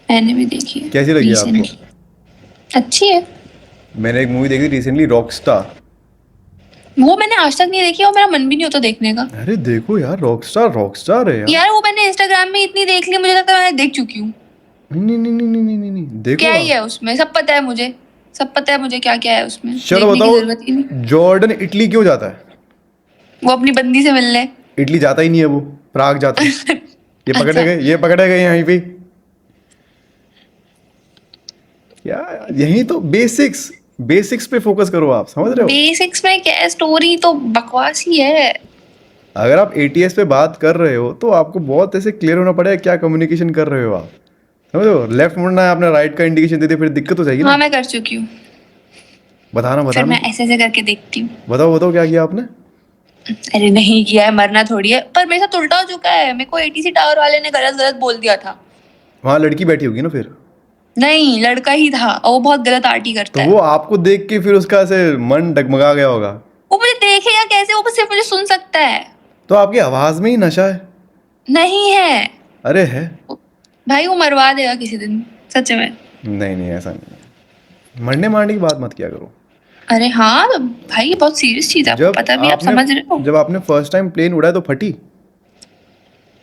मैंने भी देखी है कैसी लगी आपको? रिसेंटली। अच्छी है। मैंने एक मूवी देखी थी रिसेंटली, रॉकस्टार। वो मैंने आज तक नहीं देखी और मेरा मन भी नहीं होता देखने का। अरे देखो यार, रॉकस्टार रॉकस्टार है यार। यार वो मैंने इंस्टाग्राम में इतनी देख ली, मुझे लगता है मैं देख चुकी हूँ। नहीं, देखो क्या ही आप। है उसमें, सब पता है मुझे, सब पता है मुझे क्या क्या है उसमें, चलो देखने की बताओ, जरूरत ही नहीं। जॉर्डन इटली क्यों जाता है? वो अपनी बंदी से मिलने। इटली जाता ही नहीं है वो, प्राग जाता है। ये पकड़े अच्छा। गए, ये पकड़े गए यहीं पे। क्या यही तो बेसिक्स, बेसिक्स पे फोकस करो, आप समझ रहे हो। बेसिक्स में क्या है, स्टोरी तो बकवास ही है। अगर आप एटीएस पे बात कर रहे हो तो आपको बहुत ऐसे क्लियर होना पड़ेगा क्या कम्युनिकेशन कर रहे हो आप, समझ रहे हो। लेफ्ट मुड़ना है, आपने राइट का इंडिकेशन दे दिया, फिर दिक्कत हो जाएगी हाँ ना। मैं कर चुकी हूँ। बताना फिर बताना, मैं ऐसे करके देखती हूँ। बताओ बताओ क्या किया आपने। अरे नहीं किया है, मरना थोड़ी है, पर मेरे साथ उल्टा हो चुका है। मेरे को एटीसी टावर वाले ने गलत गलत बोल दिया था। वहां लड़की बैठी होगी ना फिर, नहीं, लड़का ही था और वो बहुत गलत आर्टी तो करता वो है। आपको देख के फिर उसका ऐसे मन डगमगा गया होगा। वो मुझे देखेगा कैसे, वो बस सिर्फ मुझे सुन सकता है। तो आपकी आवाज में ही नशा है। नहीं है। अरे है। भाई वो मरवा देगा किसी दिन, सच में। नहीं नहीं ऐसा नहीं है, मरने मारने की बात मत किया करो। अरे हाँ तो भाई ये बहुत सीरियस चीज है, आपको जब पता भी है, आप आपने समझ रहे हो। जब आपने फर्स्ट टाइम प्लेन उड़ाया तो फटी।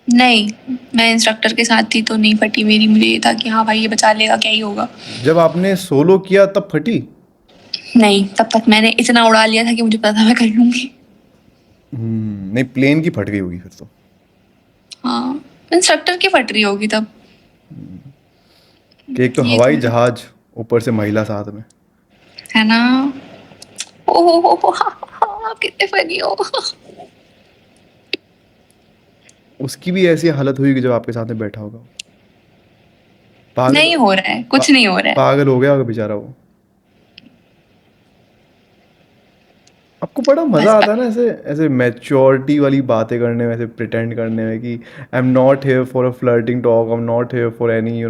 नहीं, मैं इंस्ट्रक्टर के साथ थी तो नहीं फटी मेरी। मुझे ये था कि हाँ भाई ये बचा लेगा, क्या ही होगा। जब आपने सोलो किया तब फटी। नहीं, तब तक मैंने इतना उड़ा लिया था कि मुझे पता था मैं कर लूंगी। नहीं प्लेन की फट गई होगी फिर तो। हाँ, इंस्ट्रक्टर की फट रही होगी तब। कि एक तो ये हवाई तो जहाज, ऊपर से महिला साथ में। है ना। ओ हो, कितने फनी हो। उसकी भी ऐसी हालत हुई कि जब आपके साथ में बैठा होगा। पागल, नहीं हो रहा है, पा, कुछ नहीं हो रहा है। पागल हो गया होगा बेचारा वो। आपको बड़ा मजा बस आता है ना ऐसे ऐसे मैच्योरिटी वाली बातें करने में, ऐसे प्रिटेंड करने में कि आई am not here for a flirting talk, I am not here for any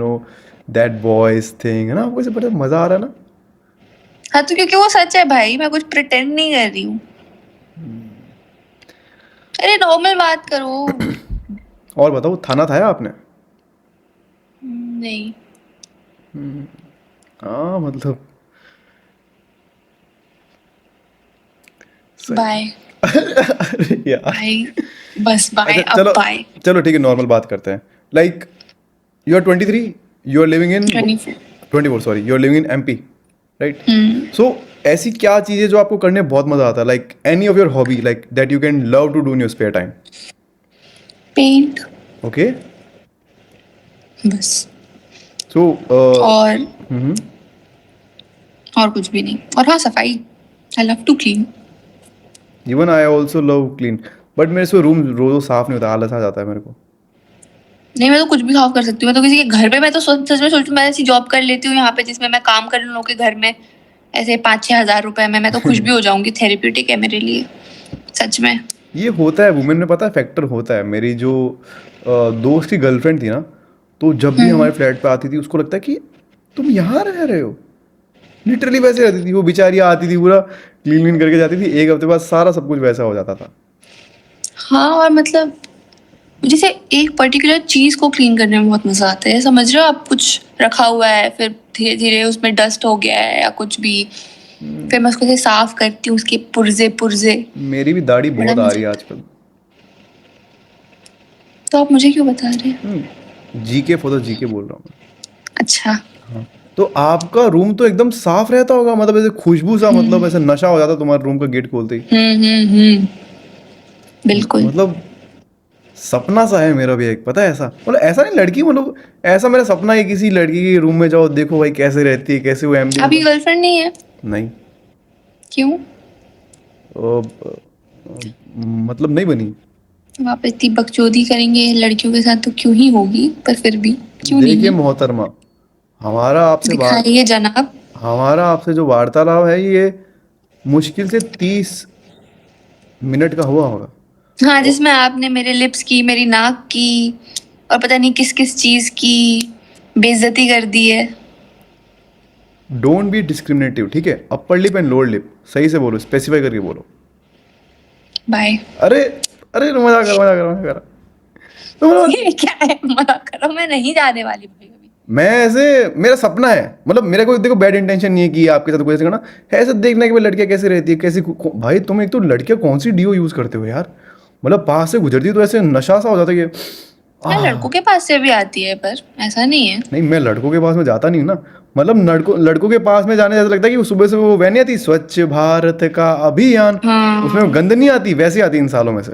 that boys thing, है ना। आपको ऐसे बड़ा मजा आ रहा है ना। हाँ तो क्योंकि वो सच है भाई, मैं कुछ प्रिटेंड नहीं कर रही हूँ। अरे नॉर्मल बात करो। और बताओ, थाना थाया आपने। नहीं। हाँ मतलब सही। बाय। अरे यार। भाई बस बाय, अच्छा अब चलो, बाय। चलो ठीक है, नॉर्मल बात करते हैं। Like you are 23, you are living in 24। 24, sorry, you are living in MP, right. Hmm. So ऐसी क्या चीज़ है जो आपको करने में बहुत मजा आता है, like any of your hobby like that you can love to do in your spare time. Paint. Okay. बस। सो और और कुछ भी नहीं। और हाँ, सफाई। I love to clean. Even I also love clean, but मेरे से रूम रोज रोज साफ नहीं होता, आलस आ जाता है मेरे को। नहीं, मैं तो कुछ भी साफ कर सकती हूँ। मैं तो किसी के घर पे, मैं तो सच में सोचूं, मैं ऐसी जॉब कर लेती हूँ यहाँ पे जिसमें मैं काम कर लूँ लोगों के घर में, ऐसे 5-6 हज़ार रुपए में। मैं तो खुश भी हो जाऊंगी, थेरेप्यूटिक है मेरे लिए, सच में। ये होता है वुमेन में, पता है फैक्टर होता है। मेरी जो दोस्त की गर्लफ्रेंड थी ना, तो जब भी हमारे फ्लैट पे आती थी उसको लगता है कि तुम यहाँ रह रहे हो। लिटरली वैसे रहती थी वो बेचारी, आती थी पूरा क्लीन क्लीन करके जाती थी, एक हफ्ते बाद सारा सब कुछ वैसा हो जाता था। हाँ, और मतलब जैसे एक पर्टिकुलर चीज को क्लीन करने में बहुत मजा आता है। समझ रहे हो, आप कुछ रखा हुआ है, फिर धीरे धीरे उसमें डस्ट हो गया है या कुछ भी, फिर मैं उसको ऐसे साफ करती हूँ, उसके पुर्जे पुर्जे। मेरी भी दाढ़ी बड़ा बहुत आ मजा रही है आता है। आजकल। तो आप मुझे क्यों बता रहे हैं। जीके फॉर द जीके बोल रहा हूँ मैं। अच्छा। हाँ। तो आपका रूम तो एकदम साफ रहता होगा, मतलब ऐसे खुशबू सा, मतलब ऐसे नशा हो जाता तुम्हारे रूम का गेट खोलते ही। हम्म। बिल्कुल। मतलब सपना सा है मेरा भी एक, पता है ऐसा, मतलब ऐसा नहीं लड़की, मतलब ऐसा मेरा सपना है किसी लड़की के रूम में जाओ, देखो भाई कैसे रहती है, कैसे वो एम्बियंस। आपकी गर्लफ्रेंड नहीं है। नहीं। क्यों। मतलब नहीं बनी। आप इतनी बकचोदी करेंगे लड़कियों के साथ तो क्यों ही होगी, पर फिर भी क्यों नहीं देखिए है। मोहतरमा, हमारा आपसे बात दिखाइए जनाब। हमारा आपसे जो वार्तालाप है ये मुश्किल से 30 मिनट का हुआ होगा। हाँ, जिसमें आपने मेरे लिप्स की, मेरी नाक की, और पता नहीं किस किस चीज की बेइज्जती कर दी है। डोंट बी डिस्क्रिमिनेटिव, ठीक है। Upper lip and lower lip सही से बोलो, स्पेसिफाई करके बोलो। बाय। अरे, अरे मजाक कर, मजाक कर, मजाक कर। तो मतलब ये क्या है, मजाक कर रहा हूँ, मैं नहीं जाने वाली भाई अभी। मैं ऐसे, मेरा सपना है, मतलब मेरा कोई देखो बैड इंटेंशन नहीं है कि आपके साथ कोई ऐसे करना है, ऐसे देखना कि भाई लड़कियां कैसे रहती है, कैसी भाई तुम एक तो लड़कियां कौन सी डीओ यूज करते हो यार, मतलब पास से गुजरती है तो ऐसे नशा सा हो जाता है कि मैं आह। लड़कों के पास से भी आती है, पर ऐसा नहीं है। नहीं मैं लड़कों के पास में जाता नहीं हूं ना, मतलब लड़कों लड़कों के पास में जाने जैसा लगता है कि वो सुबह से वो वह नहीं आती स्वच्छ भारत का अभियान, उसमें वो हाँ। गंद नहीं आती, वैसी आती इन सालों में से।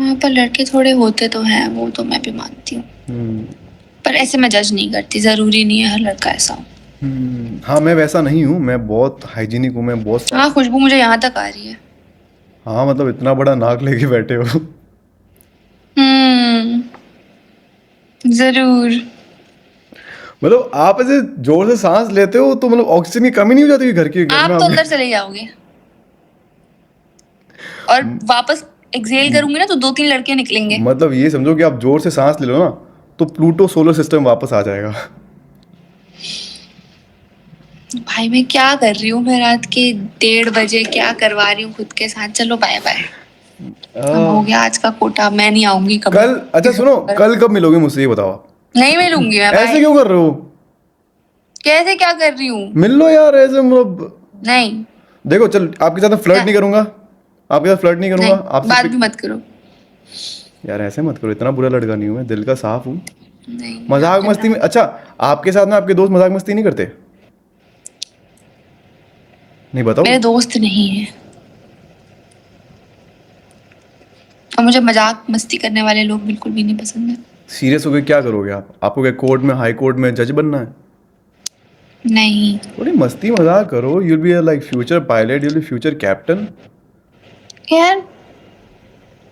हाँ, पर लड़के थोड़े होते तो हैं, वो तो मैं भी मानती हूँ, पर ऐसे मैं जज नहीं करती, जरूरी नहीं है हर लड़का ऐसा हो। हाँ मैं वैसा नहीं हूँ, मैं बहुत हाइजीनिक हूँ, मैं बहुत हाँ, खुशबू मुझे यहाँ तक आ रही है। हाँ मतलब इतना बड़ा नाक लेके बैठे हो। जरूर। मतलब आप ऐसे जोर से सांस लेते हो तो मतलब ऑक्सीजन की कमी नहीं हो जाती घर में आप तो आपके? अंदर चले जाओगे और वापस एक्सहेल करूंगी ना तो 2-3 लड़के निकलेंगे। मतलब ये समझो कि आप जोर से सांस ले लो ना तो प्लूटो सोलर सिस्टम वापस आ जाएगा। भाई मैं क्या कर रही हूँ, मैं रात के 1:30 बजे क्या करवा रही हूँ खुद के साथ। चलो बाय बाय, अब हो गया आज का कोटा, मैं नहीं आऊंगी कभी। कल अच्छा सुनो, कल कब मिलोगे मुझसे ये बताओ आप? नहीं मिलूंगी मैं, ऐसे बाय। क्यों कर रहे हो? कैसे क्या कर रही हूँ? मिल लो यार ऐसे मतलब। नहीं देखो चल आपके साथ फ्लर्ट नहीं करूंगा, आपके साथ फ्लर्ट नहीं करूंगा नहीं, आपसे बात भी मत करो। यार ऐसे मत करो, इतना बुरा लड़का नहीं हूं मैं, दिल का साफ हूँ। नहीं, मजाक आपने मस्ती में बात- अच्छा, आपके साथ में आपके दोस्त मजाक मस्ती नहीं करते? नहीं बताओ। मेरे दोस्त नहीं है, और मुझे मजाक मस्ती करने वाले लोग बिल्कुल भी नहीं पसंद है। सीरियस होकर क्या करोगे आप? आपको क्या कोर्ट में, हाई कोर्ट में जज बनना है? नहीं थोड़ी मस्ती मजाक करो, you'll be like future pilot, you'll be future captain. यार,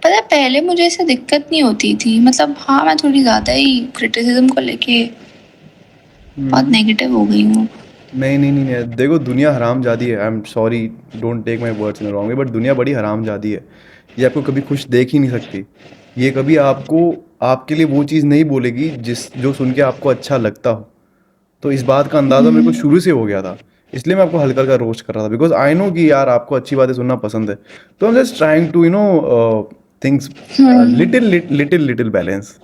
पता है, पहले मुझे ऐसे दिक्कत नहीं होती थी, मतलब हाँ मैं थोड़ी ज्यादा ही क्रिटिसिज्म को लेके बहुत नेगेटिव हो गई हूँ। नहीं नहीं नहीं नहीं, देखो दुनिया हराम जादी है, I am sorry, don't take my words in wrong way, but दुनिया बड़ी हराम जादी है। ये आपको कभी खुश देख ही नहीं सकती। ये कभी आपको, आपके लिए वो चीज़ नहीं बोलेगी जिस जो सुन के आपको अच्छा लगता हो। तो इस बात का अंदाज़ा मेरे को शुरू से हो गया था, इसलिए मैं आपको हल्का हल्का रोस्ट कर रहा था, बिकॉज आई नो कि यार आपको अच्छी बातें सुनना पसंद है। तो I am just trying two things little little little balance.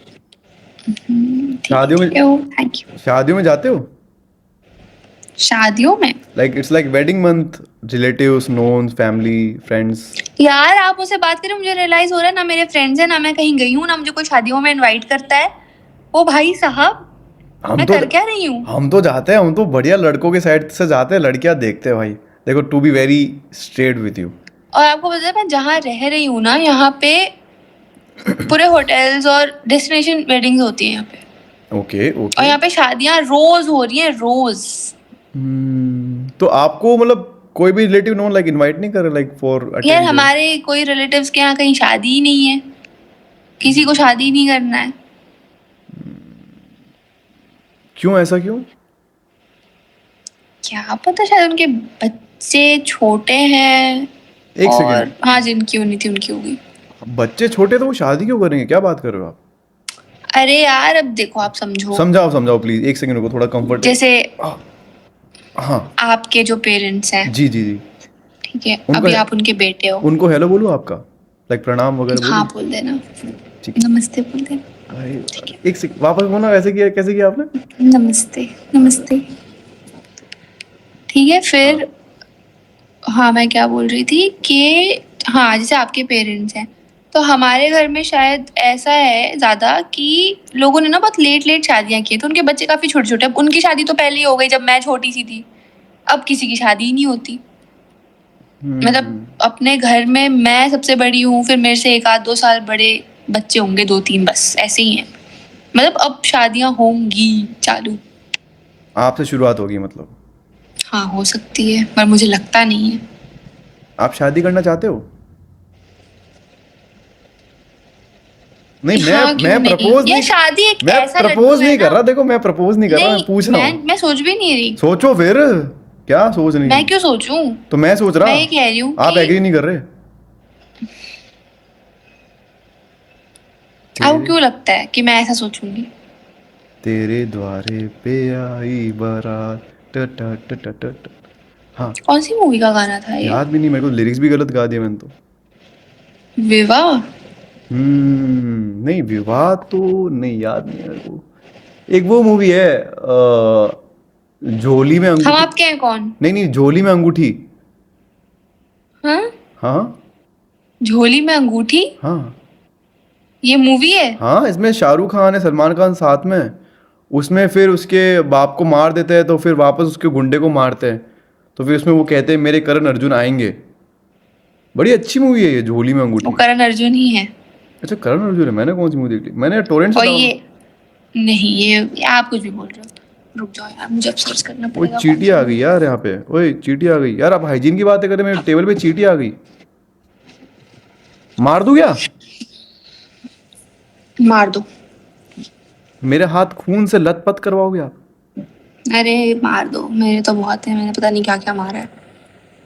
शादियों में, थैंक यू। शादियों में जाते हो? शादियों में? Like it's like wedding month, relatives, knowns, family, friends. यार आप मुझसे बात करें, मुझे रियलाइज हो रहा है ना मेरे फ्रेंड्स है ना मैं कहीं गई हूँ ना मुझे कोई शादियों में इनवाइट करता है। ओ भाई साहब, हम मैं तो कर क्या रही हूँ? हम तो जाते हैं, हम तो बढ़िया लड़कों के साइड से जाते हैं, लड़कियां देखते हैं भाई। देखो to be very straight with you. और आपको पता है मैं जहाँ रह रही हूँ ना, यहाँ पे पूरे होटल्स और डेस्टिनेशन वेडिंग्स होती हैं यहाँ पे, ओके और ओके। यहाँ पे शादियां रोज हो रही हैं, रोज। तो आपको मतलब कोई भी रिलेटिव नो लाइक इनवाइट नहीं करे लाइक फॉर यार अटेंड? हमारे कोई रिलेटिव्स के यहाँ कहीं शादी ही नहीं है, किसी को शादी नहीं करना है। क्यों, ऐसा क्यों? क्या पता, शायद उनके बच्चे छोटे हैं, एक और सेकेंड, हाँ जिनकी होनी थी उनकी होगी। बच्चे छोटे तो वो शादी क्यों करेंगे, क्या बात कर रहे हो आप? अरे यार अब देखो, आप समझो, समझाओ समझाओ प्लीज, एक सेकंड रुको, थोड़ा कंफर्ट। जैसे हाँ आपके जो पेरेंट्स हैं, जी जी जी। ठीक है, उनको अभी आप उनके बेटे हो। उनको हेलो बोलो आपका, लाइक प्रणाम वगैरह बोलो। हाँ बोल देना, ठीक है। नमस्ते बोल देना। भाई एक सेकंड वापस बोलना, वैसे किया कैसे किया आपने? नमस्ते नमस्ते। ठीक है फिर, हाँ मैं क्या बोल रही थी कि हाँ जैसे आपके पेरेंट्स हैं, तो हमारे घर में शायद ऐसा है ज्यादा कि लोगों ने ना बहुत लेट लेट शादियां की, तो उनके बच्चे काफी छोटे छोटे। अब उनकी शादी तो पहले ही हो गई जब मैं छोटी सी थी, अब किसी की शादी ही नहीं होती। मतलब अपने घर में मैं सबसे बड़ी हूँ, फिर मेरे से 1-2 साल बड़े बच्चे होंगे, 2-3, बस ऐसे ही हैं। मतलब अब शादियां होंगी चालू। आपसे शुरुआत होगी मतलब? हाँ हो सकती है, पर मुझे लगता नहीं है। आप शादी करना चाहते हो? नहीं हाँ क्यों मैं नहीं, प्रपोज ये नहीं, शादी एक मैं ऐसा लड्डू प्रपोज है नहीं ना। कर रहा, देखो मैं प्रपोज नहीं कर रहा, मैं पूछ रहा नहीं, हूँ। मैं सोच भी नहीं रही। सोचो फिर, क्या सोच रही मैं थी? क्यों सोचूं? तो मैं सोच मैं रहा, ये कह रही हूँ आप कि एग्री नहीं कर रहे? आपको तेरे क्यों लगता है कि मैं ऐसा सोचूंगी? तेरे द्वारे पे आई बारात, ट ट ट ट ट ट। हाँ, कौन सी मूवी का गाना था ये? याद भी नहीं मेरे को, लिरिक्स भी गलत गा दिए मैंने तो। विवाह? नहीं विवाह तो नहीं, याद नहीं है मेरे को। एक वो मूवी है झोली में हम अंगूठी। आपके हैं कौन? नहीं नहीं, झोली में अंगूठी। हाँ, हाँ झोली में अंगूठी, हाँ ये मूवी है? हाँ, इसमें शाहरुख खान है, सलमान खान साथ में। उसमें फिर उसके बाप को मार देते हैं तो फिर वापस उसके गुंडे को मारते हैं, तो फिर उसमें वो कहते हैं मेरे करण अर्जुन आएंगे। बड़ी अच्छी मूवी है ये, झोली में वो अंगूठी। करण अर्जुन ही है। अच्छा करण अर्जुन है, मैंने कौन सी मूवी देख ली? मैंने टोरेंट से और डाउन। ये नहीं, ये आप कुछ भी बोल रहे हो। रुक जाओ यार, मुझे अब सर्च करना ओए पड़ेगा कौन चींटी सी आ गई मूवी। यार यहाँ पे, ओए चींटी आ गई यार। आप हाइजीन की बातें करें, मेरे टेबल पे चींटी आ गई। मार दूं क्या? मार दो। मेरे हाथ खून से लथपथ करवाओगे आप? अरे मार दो, मेरे तो बहुत है, मैंने पता नहीं क्या क्या मारा है।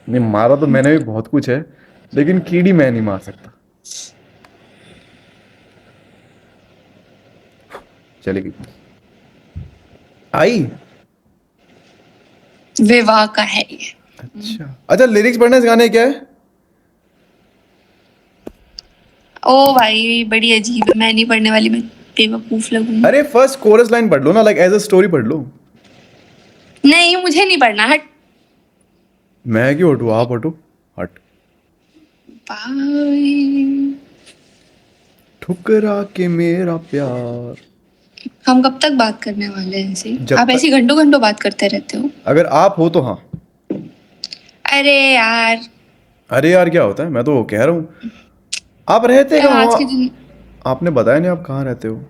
नहीं मारा तो मैंने भी बहुत कुछ है, लेकिन कीड़ी मैं नहीं मार सकता। चलेगी। आई। विवाह का है ये। अच्छा अच्छा, लिरिक्स पढ़ने से गाने क्या है? ओ भाई बड़ी अजीब है, मैं नहीं पढ़ने वाली, मैं बेवकूफ लगूंगी। अरे फर्स्ट कोरस लाइन पढ़ लो ना, लाइक एज अ स्टोरी पढ़ लो। नहीं मुझे नहीं पढ़ना, हट। मैं क्यों हटू, आप हटो। हट। बाय। ठुकरा के मेरा प्यार। हम कब तक बात करने वाले हैं ऐसे ही? जब आप तक, ऐसी घंटों घंटों बात करते रहते हो। अगर आप हो तो हाँ। अरे यार। अरे यार क्या होता है, मैं तो कह रहा हूँ। आप रहते यार कहाँ हो? आज के दिन आपने बताया नहीं आप कहाँ रहते हो।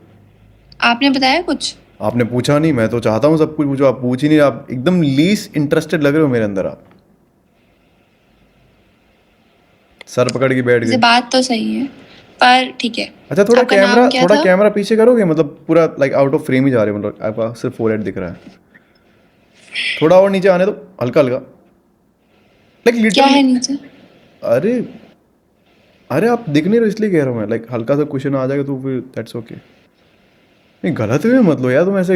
आपने बताया कुछ। आपने पूछा नहीं, मैं तो चाहता हूँ सब कुछ पूछो, आप पूछ ही नहीं। आप एकदम लीस्ट इंटरेस्टेड लग रहे हो मेरे अंदर। आप सर पकड़ के बैठ वैसे गए। बात तो सही है, पर ठीक है। अच्छा आपका नाम क्या थोड़ा था? कैमरा पीछे करोगे, मतलब पूरा लाइक आउट ऑफ फ्रेम ही जा रहे हो, मतलब आपका सिर्फ फोरहेड दिख रहा है। थोड़ा और नीचे आने दो, हल्का हल्का, लाइक क्या लिटरली। है नीचे? अरे अरे आप दिख नहीं रहे इसलिए कह रहा हूँ मैं, लाइक हल्का सा क्वेश्चन आ जाएगा तो फिर दैट्स ओके। नहीं गलत वे मत लो यार तुम ऐसे।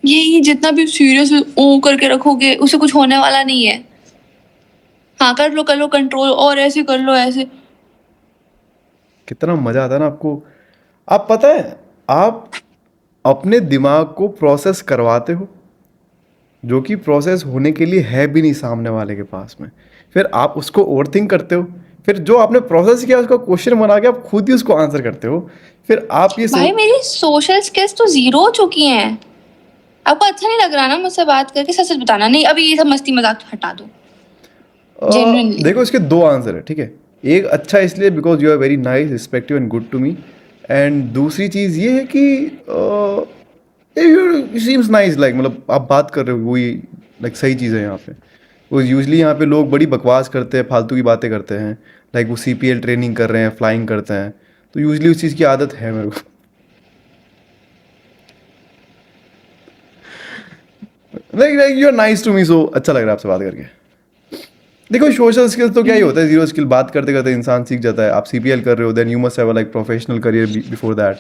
ये जितना भी सीरियस ओ करके रखोगे उसे कुछ होने वाला नहीं है। हाँ कर लो कंट्रोल, और ऐसे कर लो ऐसे। कितना मजा आता है ना आपको। आप पता है, आप अपने दिमाग को प्रोसेस करवाते हो, जो कि प्रोसेस होने के लिए है भी नहीं सामने वाले के पास में। फिर आप उसको ओवरथिंक करते हो, फिर जो आपने प्रोसेस किया उसका क्वेश्चन बना के आप खुद ही उसको आंसर करते हो। फिर आप ये भाई सोच। मेरी सोशल स्किल्स तो जीरो हो चुकी हैं। आपको अच्छा नहीं लग रहा ना मुझसे बात करके? सच सच बताना। नहीं अभी ये सब मस्ती मजाक हटा दो। जेन्युइनली। देखो इसके दो आंसर है, ठीक है। एक अच्छा इसलिए because you are very nice, respective and good to me. And दूसरी चीज़ ये है कि सीम्स नाइस, लाइक मतलब आप बात कर रहे हो वही, लाइक सही चीज़ है यहाँ पे। वो यूजली यहाँ पे लोग बड़ी बकवास करते हैं, फालतू की बातें करते हैं, लाइक वो CPL ट्रेनिंग कर रहे हैं, फ्लाइंग करते हैं। तो यूजली उस चीज़ की आदत है मेरे को। Like like you are nice to me, so अच्छा लग रहा है आपसे बात करके। देखो सोशल स्किल्स तो क्या ही होता है, जीरो स्किल। बात करते करते इंसान सीख जाता है। आप CPL कर रहे हो, then you must have like professional career before that.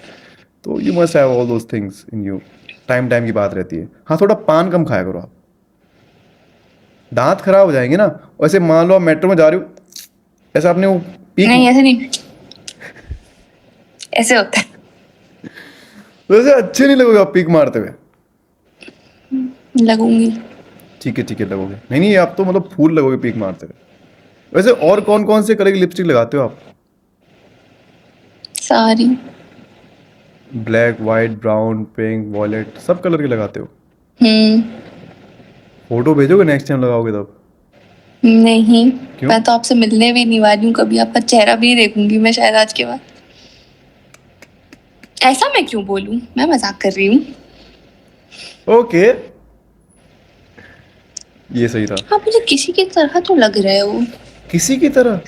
तो you must have all those things in you. Time time की बात रहती है। हाँ थोड़ा पान कम खाया करो आप, दांत खराब हो जाएंगे ना। वैसे मान लो आप मेट्रो में जा रहे हो, ऐसा आपने वो पीक, नहीं ऐसे नहीं, ऐसे होता है। वैसे अच्छे नहीं लगोगे आप पीक मारते हुए। लगूंगी। ठीक है लगोगे। नहीं नहीं, आप तो मतलब फूल लगोगे पीक मारते हुए। वैसे और कौन कौन से कलर की लिपस्टिक लगाते हो आप? सारी। Black, white, brown, pink, violet, सब कलर के लगाते हो? हम्म। फोटो भेजोगे नेक्स्ट टाइम लगाओगे तब? नहीं, क्यों? मैं तो आपसे मिलने भी नहीं वाली हूँ कभी, आपका चेहरा भी नहीं देखूंगी मैं शायद आज के बाद। ऐसा मैं क्यों बोलूं, मैं मजाक कर रही हूँ। ओके, ये सही था। आप मुझे किसी की तरह तो लग रहे हो। किसी की तरह?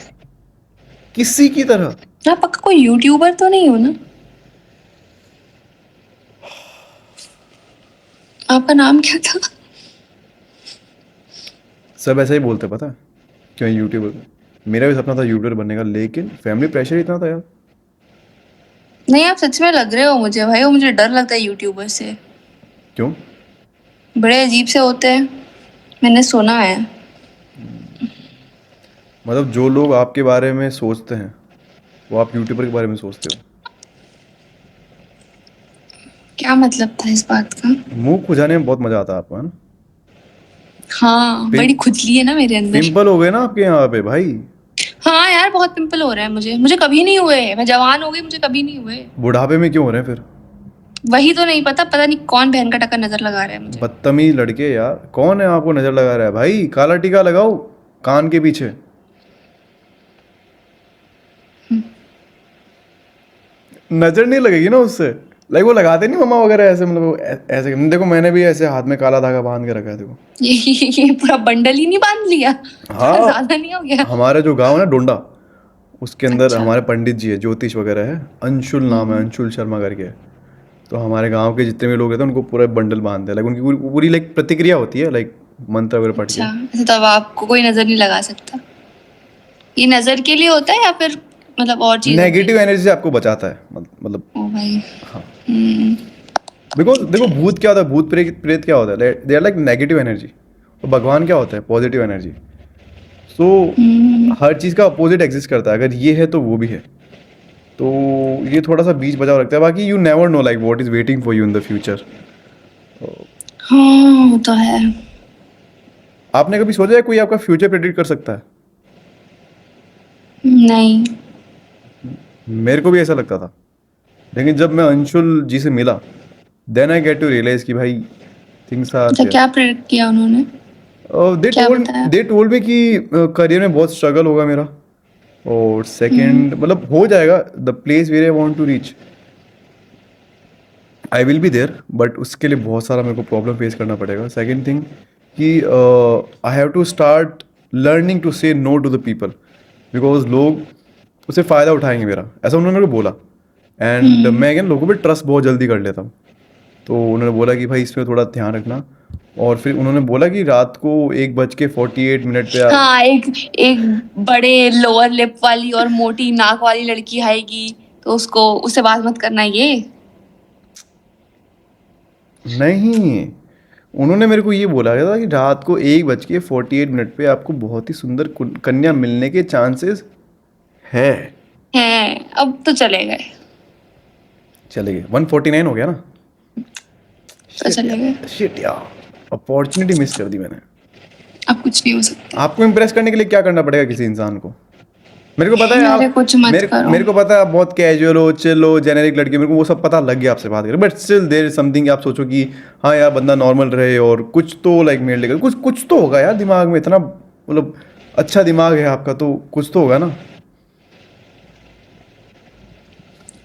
किसी की तरह? आप पक्का कोई यूट्यूबर तो नहीं हो ना? आपका नाम क्या था? सब ऐसा ही बोलते पता है, क्यों यूट्यूबर। मेरा भी सपना था यूट्यूबर बनने का, लेकिन फैमिली प्रेशर इतना था यार। नहीं आप सच में लग रहे हो मुझे भाई, वो मुझे डर लगता है यूट्यूबर से। क्यों? बड़े अजीब से होते हैं, मैंने सुना है। मतलब जो लोग आपके बारे में सोचते हैं, वो आप यूट्यूबर के बारे में सोचते हो। क्या मतलब था इस बात का? मुंह खुजाने में बहुत मजा आता है आपको, है ना? हाँ पिम, बड़ी खुजली है ना मेरे अंदर। पिंपल हो गए ना आपके यहाँ पे भाई। हाँ यार बहुत पिंपल हो रहा है मुझे, मुझे कभी नहीं हुए, मैं जवान हो गई मुझे कभी नहीं हुए। बुढ़ापे में क्यों हो रहे हैं फिर? वही तो नहीं पता, पता नहीं कौन बहन का टक्कर नजर लगा रहा है मुझे। बदतमीज लड़के यार, कौन है आपको नजर लगा रहा है भाई? काला टीका लगाओ कान के पीछे। नजर नहीं लगेगी ना उससे। लाइक वो लगाते नहीं मम्मा वगैरह ऐसे, मतलब वो ऐसे देखो, मैंने भी ऐसे हाथ में काला धागा बांध के रखा है देखो। ये पूरा बंडल ही नहीं बांध लिया? थोड़ा हाँ, ज्यादा नहीं हो गया? हमारे जो गांव है ना डोंडा, उसके अंदर अच्छा। हमारे पंडित जी है, ज्योतिष वगैरह है, अंशुल नाम है, हम्म। अंशुल शर्मा करके है। तो हमारे गांव के जितने भी लोग रहते हैं उनको पूरा बंडल बांधते हैं, लाइक उनकी पूरी पूरी लाइक प्रतिक्रिया होती है, लाइक मंत्र वगैरह पढ़ के। अच्छा, ऐसे तो अब आपको कोई नजर नहीं लगा सकता। ये नजर के लिए होता है या फिर मतलब और चीजों के नेगेटिव लिए? एनर्जी से आपको बचाता है, मतलब ओ भाई। हाँ। हम्म। बिकॉज देखो, अच्छा। भूत क्या होता है, भूत प्रेत प्रेत क्या होता है, they are like negative energy. और भगवान क्या होता है, पॉजिटिव एनर्जी। सो हम्म। हर चीज़ का अपोजिट एग्जिस्ट करता है, अगर ये है तो वो भी है। तो ये थोड़ा सा बीच बचाव रखता है, बाकी you never know like what is waiting for you in the future. हाँ वो तो है। आपने कभी सोचा है कोई आपका फ्यूचर प्रेडिक्ट कर सकता है? नहीं। मेरे को भी ऐसा लगता था, लेकिन जब मैं अंशुल जी से मिला, then I get to realise कि भाई थिंग्स आर अच्छा, देयर। क्या प्रेडिक्ट किया उन्होंने? दे क्या टोल्ड बताया? दे टोल्ड मी कि करियर में बहुत स्ट्रगल होगा मेरा, और हम्म। सेकंड मतलब हो जाएगा, the place where I want to reach I will be there, but उसके लिए बहुत सारा मेरे को प्रॉब्लम फेस करना पड़ेगा। सेकंड थिंग कि I have to start learning to say no to the people, because लोग उससे फ़ायदा उठाएंगे मेरा, ऐसा उन्होंने मेरे को बोला। एंड हम्म। मैं क्या लोगों पे ट्रस्ट बहुत जल्दी कर लेता हूँ। तो उन्होंने बोला कि भाई इसमें थोड़ा ध्यान रखना। और फिर उन्होंने बोला कि रात को 1:48 पे हाँ, एक एक बड़े लोअर लिप वाली और मोटी नाक वाली लड़की आएगी, तो उसको उससे बात मत करना। ये नहीं, उन्होंने मेरे को ये बोला गया था कि रात को 1:48 पे आपको बहुत ही सुंदर कन्या मिलने के चांसेस है। है, अब तो चले गए। चले गए, 149 हो गया ना। तो शिट चले गए। यार, शिट यार, अपॉर्चुनिटी मिस कर दी मैंने। अब कुछ नहीं हो सकता। आपको इम्प्रेस करने के लिए क्या करना पड़ेगा किसी इंसान को? मेरे को पता है अरे आप, कुछ मत मेरे करो। मेरे को पता है आप बहुत कैजुअल हो, चिल हो, जेनेरिक लड़की, मेरे को वो सब पता लग गया आपसे बात करें, but still there is something आप सोचो कि हाँ यार बंदा नॉर्मल रहे, और कुछ तो लाइक मेरे लेकर कुछ कुछ तो होगा यार दिमाग में, इतना मतलब अच्छा दिमाग है आपका, तो कुछ तो होगा ना।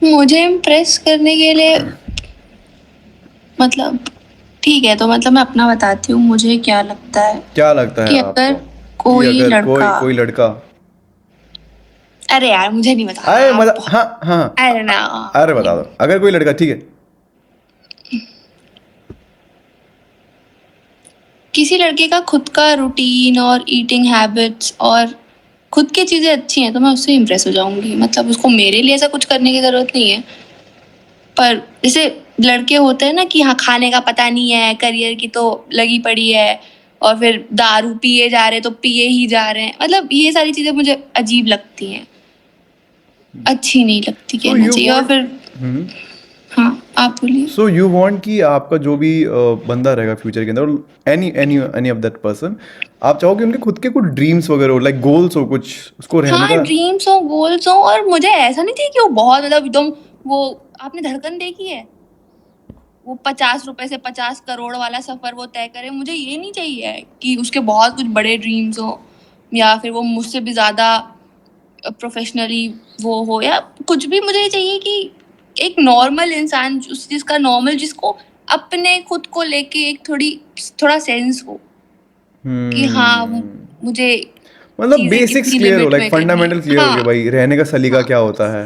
मुझे इम्प्रेस करने के लिए मतलब, ठीक है, तो मतलब मैं अपना बताती हूँ, मुझे क्या लगता है क्या लगता है कि अगर आपको कि कोई अगर कोई लड़का, कोई लड़का, अरे यार मुझे नहीं बताना अरे आप। मजा, हाँ हाँ, अरे ना। अरे बता दो, अगर कोई लड़का, ठीक है, किसी लड़के का खुद का रूटीन और ईटिंग हैबिट्स और खुद की चीजें अच्छी हैं तो मैं उससे इम्प्रेस हो जाऊंगी। मतलब उसको मेरे लिए ऐसा कुछ करने की जरूरत नहीं है। पर जैसे लड़के होते हैं ना कि हाँ खाने का पता नहीं है, करियर की तो लगी पड़ी है, और फिर दारू पिए जा रहे तो पिए ही जा रहे हैं। मतलब ये सारी चीजें मुझे अजीब लगती हैं, अच्छी नहीं लगती सो कहना यू चाहिए। और वांट, फिर हाँ, आप बोलिए। सो यू वांट कि आपका जो भी बंदा रहेगा फ्यूचर के अंदर, any any any of that person, आप चाहोगे उनके खुद के कुछ ड्रीम्स वगैरह हो, लाइक गोल्स हो कुछ, उसको रहने हाँ, का। ड्रीम्स हो, गोल्स हो। और मुझे ऐसा नहीं चाहिए कि वो बहुत मतलब एकदम वो, आपने धड़कन देखी है, वो 50 रुपए से 50 करोड़ वाला सफर वो तय करे। मुझे ये नहीं चाहिए कि उसके बहुत कुछ बड़े ड्रीम्स हो, या फिर वो मुझसे भी ज्यादा प्रोफेशनली वो हो, या कुछ भी। मुझे ये चाहिए कि एक नॉर्मल इंसान, जिसका नॉर्मल, जिसको अपने खुद को लेके एक थोड़ा सेंस हो कि हाँ हम्म, मुझे मतलब चीजें बेसिक्स इतनी क्लियर हो, लिमिट लाइक में करनी फंडामेंटल है। क्लियर हो हाँ। गया भाई, रहने का सलीका हाँ। क्या होता है।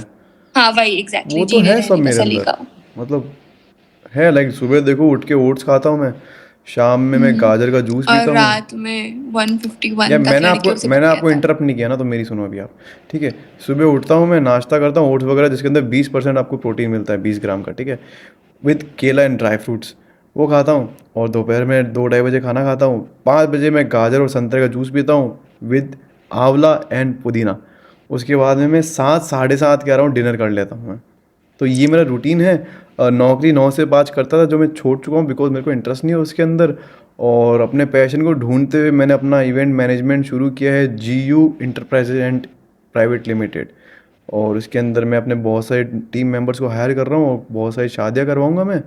हाँ वही वो एग्जैक्टली, तो जीने है सब रहने का मेरे अंदर, सलीका। मतलब है, लाइक सुबह देखो उठ के ओट्स खाता हूँ मैं, शाम में मैं गाजर का जूस और पीता हूँ। रात में 151 या तक लड़कियों से मैंने बच आपको जाता है। इंटरप्ट नहीं किया ना, तो मेरी सुनो अभी आप, ठीक है। सुबह उठता हूँ मैं, नाश्ता करता हूँ ओट्स वगैरह, जिसके अंदर 20% आपको प्रोटीन मिलता है, 20 ग्राम का, ठीक है, विद केला एंड ड्राई फ्रूट्स, वो खाता हूँ। और दोपहर में 2-2:30 बजे खाना खाता हूँ, 5 बजे मैं गाजर और संतरे का जूस पीता हूँ विद आंवला एंड पुदीना। उसके बाद में मैं 7 साढ़े 7 के अराउंड डिनर कर लेता हूँ मैं। तो ये मेरा रूटीन है। नौकरी 9 से 5 करता था, जो मैं छोड़ चुका हूँ बिकॉज मेरे को इंटरेस्ट नहीं है उसके अंदर। और अपने पैशन को ढूंढते हुए मैंने अपना इवेंट मैनेजमेंट शुरू किया है, GU enterprises and private limited. और उसके अंदर मैं अपने बहुत सारे टीम मेंबर्स को हायर कर रहा हूँ, और बहुत सारी शादियाँ करवाऊँगा मैं।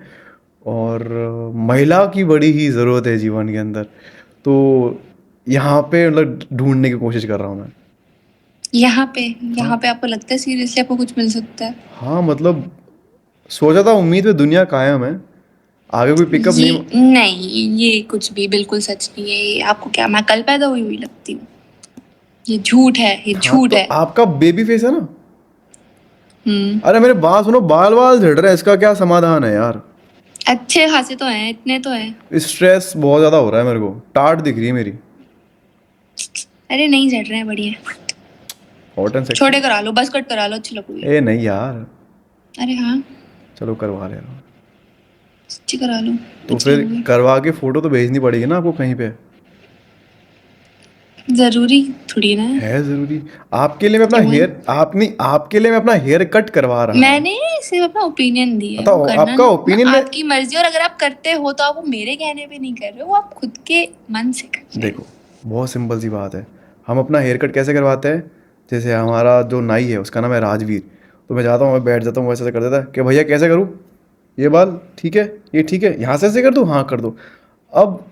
और महिला की बड़ी ही ज़रूरत है जीवन के अंदर, तो यहाँ पे मतलब ढूंढने की कोशिश कर रहा हूँ मैं। यहाँ पे हाँ यहाँ पे आपको लगता है सीरियसली आपको कुछ मिल सकता है? हाँ, मतलब सोचा था उम्मीद पे दुनिया कायम है, आगे कोई पिकअप ये नहीं। नहीं, ये कुछ भी बिल्कुल सच नहीं है। ये आपको क्या, मैं कल पैदा हुई हुई लगती हूँ? ये झूठ है, ये हाँ झूठ तो है। आपका बेबी फेस है ना। हम्म। अरे मेरे बात सुनो, बाल बाल झड़ रहे हैं, इसका क्या समाधान है यार। अच्छे खासे तो हैं, इतने तो हैं। स्ट्रेस बहुत ज्यादा हो रहा है मेरे को, टाट दिख रही है मेरी। अरे नहीं झड़ रहे हैं, बढ़िया। Hot and sexy. छोटे करा लो, बस कट करा लो, अच्छी लगोगी। ए नहीं यार, अरे हाँ, चलो करवा ले रहा हूँ। अच्छी करा लो, तो अच्छी फिर लगोगी। करवा के फोटो तो भेजनी पड़ेगी ना आपको कहीं पे। जरूरी थोड़ी ना है। है जरूरी। आपके लिए मैं अपना क्यों है? हेयर, आप नहीं, आपके लिए मैं अपना हेयर कट करवा रहा हूँ। मैंने सिर्फ अपना ओपिनियन दिया है, वो बताओ करना आपका ना ना ओपिनियन में। आपकी मर्जी। और अगर आप करते हो तो आप वो मेरे कहने पे नहीं कर रहे हो, वो आप खुद के मन से कर रहे हो। देखो बहुत सिंपल सी बात है, हम अपना हेयर कट कैसे करवाते हैं। जैसे हमारा जो नाई है उसका नाम है राजवीर, तो मैं जाता हूँ, मैं बैठ जाता हूँ, वैसे ऐसे कर देता है कि भैया कैसे करूँ, ये बाल ठीक है, ये ठीक है, यहाँ से ऐसे कर दूँ, हाँ कर दो। अब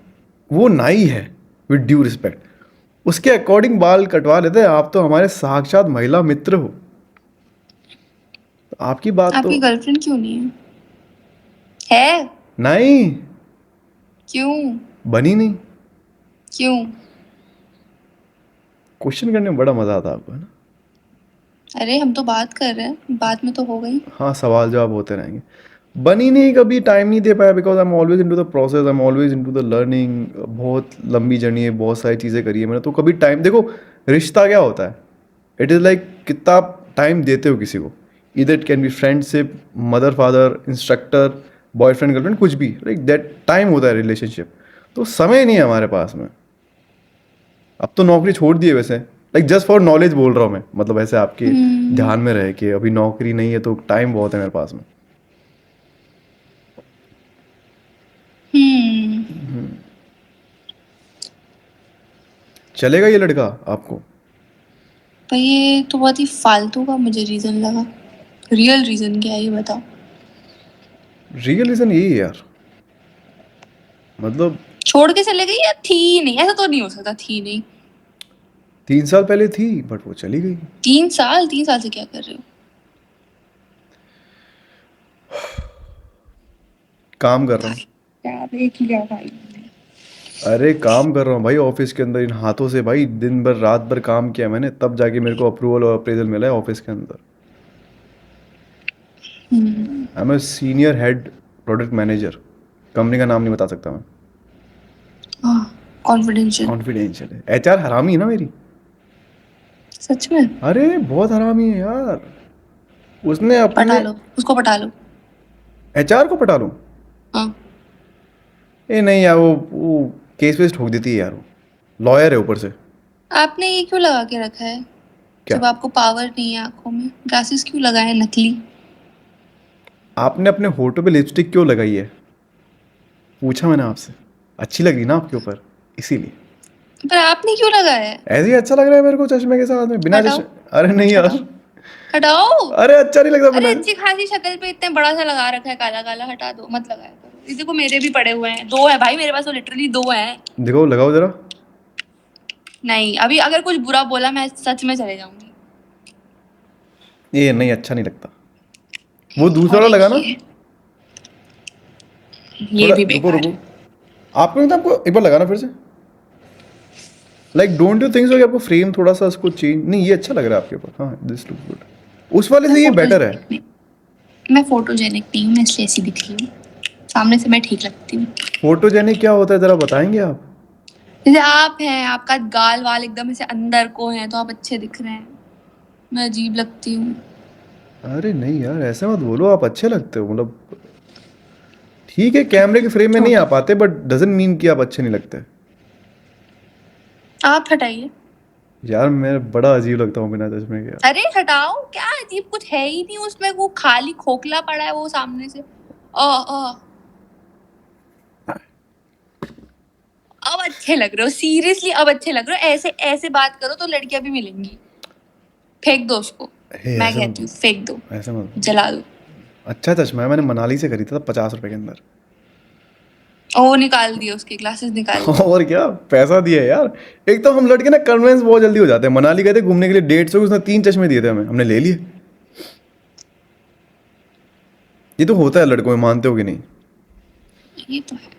वो नाई है, विद ड्यू रिस्पेक्ट, उसके अकॉर्डिंग बाल कटवा लेते हैं। आप तो हमारे साक्षात महिला मित्र हो, तो आपकी बात तो। आपकी गर्लफ्रेंड क्यों नहीं है? है? नहीं, क्यों? बनी नहीं। क्यों? क्वेश्चन करने में बड़ा मजा आता है आपको, है ना। अरे हम तो बात कर रहे हैं, बात में तो हो गई। हाँ सवाल जवाब होते रहेंगे। बनी नहीं, कभी टाइम नहीं दे पाया, because I am always into the process, I am always into the learning. बहुत लंबी जर्नी है, बहुत सारी चीज़ें करी है मैंने, तो कभी टाइम, देखो रिश्ता क्या होता है, इट इज़ लाइक कितना आप टाइम देते हो किसी को। इधर it can be friendship, mother father, instructor, boyfriend girlfriend, कुछ भी, लाइक दैट टाइम होता है रिलेशनशिप। तो समय नहीं है हमारे पास में। अब तो नौकरी छोड़ दी है वैसे, लाइक जस्ट फॉर नॉलेज बोल रहा हूँ मैं, मतलब ऐसे आपके हम्म। ध्यान में रहे कि अभी नौकरी नहीं है तो टाइम बहुत है मेरे पास में। हम्म। चलेगा ये लड़का आपको। पर ये तो बहुत ही फालतू का मुझे रीजन लगा। रियल रीजन क्या है ये बताओ। रियल रीजन यही है यार, मतलब छोड़ के चले गई या थी ही नहीं? ऐसा तो नहीं हो सकता, थी नहीं। 3 साल पहले थी बट वो चली गई। 3 साल? 3 साल से क्या कर रहे हो? काम कर रहा हूँ। क्या देख लिया भाई मैंने। अरे काम कर रहा हूँ भाई ऑफिस के अंदर, इन हाथों से भाई दिन भर रात भर काम किया मैंने, तब जाके मेरे को अप्रूवल और अप्रेजल मिला है ऑफिस के अंदर। I am a senior head product manager. Company का नाम नहीं बता सकता मैं, हाँ, कॉन्फिडेंशियल। कॉन्फिडेंशियल है। एचआर हरामी है ना मेरी। सच में? अरे बहुत हरामी है यार, उसने पटा अपने। लो उसको, पटा लो। एचआर को पटा लूँ? हाँ। ए नहीं यार, वो केस वेस ठोक देती है यार, वो लॉयर है ऊपर से। आपने ये क्यों लगा के रखा है? क्या जब आपको पावर नहीं है आंखों में, ग्लासेस क्यों लगाए नकली? आपने अपने होठों पे लिपस्टिक क्यों लगाई है, पूछा मैंने आपसे। अच्छी लगी ना आपके ऊपर, इसीलिए। पर आपने क्यों लगाया है? ऐसे ही अच्छा लग रहा है मेरे को चश्मे के साथ में, बिना हटाओ, चश्मे। अरे नहीं यार, हटाओ, हटाओ। अरे अच्छा नहीं लगता अरे बिना। अच्छी खासी शक्ल पे इतने बड़ा सा लगा रखा है, काला काला, हटा दो, मत लगाया करो। ये देखो मेरे भी पड़े हुए हैं, 2 है भाई मेरे पास, तो लिटरली 2 हैं। देखो लगाओ जरा। नहीं, अभी अगर कुछ बुरा बोला मैं सच में चले जाऊंगी। ये नहीं, अच्छा नहीं लगता। वो दूसरा और वाला एक लगा ना। ये ये थोड़ा भी रुको बेकार रुको, है। आपको नहीं था, आपको एक बार लगाना फिर से। Like don't you think so कि आपको फ्रेम थोड़ा सा उसको चेंज, नहीं ये अच्छा लग रहा है आपके ऊपर, हाँ दिस लुक्स गुड। उस वाले मैं से ये बेटर है। फोटोजेनिक नहीं, मैं फोटोजेनिक नहीं हूँ, मैं इसलिए ऐसी दिख रही हूँ। सामने से मैं ठीक लगती हूँ। फोटोजेनिक क्या होता है जरा बताएंगे आप। जैसे आप हैं, आपका गाल वाल एकदम ऐसे अंदर को है, तो आप अच्छे दिख रहे हैं। मैं अजीब लगती हूँ। अरे नहीं यार ऐसे मत बोलो, आप अच्छे लगते हो, मतलब ठीक है कैमरे के फ्रेम में नहीं आ छोड़ो, पाते बट डजंट मीन कि आप अच्छे नहीं लगते। आप हटाइए। यार मैं बड़ा अजीब लगता हूँ बिना चश्मे के यार। अरे हटाओ, क्या अजीब, कुछ है ही नहीं उसमें, वो खाली खोखला पड़ा है वो सामने से। अब अच्छे लग रहे हो, सीरियसली अब अच्छे लग रहे हो। ऐसे ऐसे बात करो तो लड़कियां भी मिलेंगी। फेंक दो उसको। हे मैं ऐसे कहती हूँ फेंक दो, ऐसे मत बोलो। जला दो। अच्छा चश्मा है, मैंने मनाली से खरीदा था 50 रुपए के अंदर। ओ निकाल दिए, उसके ग्लासेस निकाल दिए। और क्या पैसा दिया है यार। एक तो हम लड़के ना कन्वेंस बहुत जल्दी हो जाते हैं, मनाली गए थे घूमने के लिए, 150 के उसने 3 चश्मे दिए थे हमें, हमने ले लिए। ये तो होता है लड़कों में, मानते हो कि नहीं? ये तो है।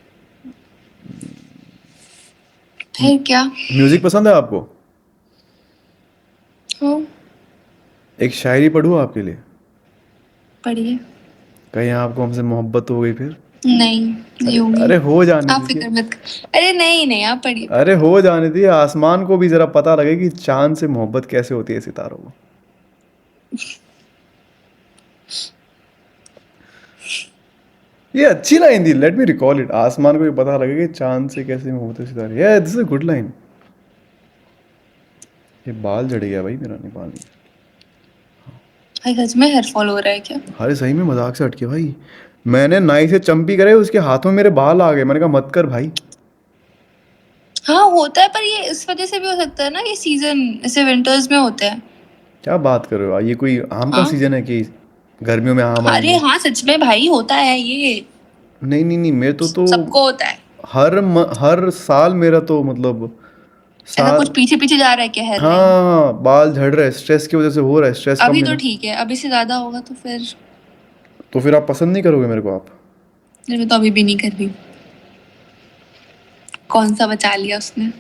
फिर क्या? म्यूजिक पसंद है आपको? हो, एक शायरी पढ़ूँ आपके लिए? पढ़िए। कहीं आपको हमसे मोहब्बत हो गई फिर? नहीं, नहीं अरे होगी। अरे हो जाने आप दीजिए। फिक्र मत अरे नहीं नहीं, आप पढ़िए। अरे हो जाने दीजिए, आसमान को भी जरा पता लगे कि चांद से मोहब्बत कैसे होती है सितारों को। ये अच्छी लाइन थी, लेट मी रिकॉल इट। आसमान को भी पता लगे कि चांद से कैसे मोहब्बत है सितारे। ये दिस इज गुड लाइन। ये बाल झड़ गया भाई मेरा, नेपाल में। भाई सच में हेयर फॉल हो रहा है क्या? अरे सही में, मजाक से हटके भाई। मैंने नाई से चंपी करे, उसके हाथों में मेरे बाल आ गए। मैंने कहा मत कर भाई। हाँ होता है, पर ये इस वजह से भी हो सकता है ना, ये सीजन ऐसे विंटर्स में होता है। क्या बात कर रहे हो? ये कोई आम का हाँ। सीजन है कि गर्मियों में आम अरे आएंगे? हाँ, सच में भाई होता है ये। नहीं नहीं नहीं, मेरे तो सबको होता है। हर साल मेरा तो मतलब ऐसा कुछ साल। पीछे पीछे जा रहा है क्या हेयर लाइन? हाँ, बाल झड़ रहे हैं, स्ट्रेस की वजह से हो रहा है, स्ट्रेस कम अभी तो लेना। ठीक है, अभी से ज्यादा होगा तो फिर। तो फिर आप पसंद नहीं करोगे मेरे को आप? मैं तो अभी भी नहीं कर रही। कौन सा बचा लिया उसने?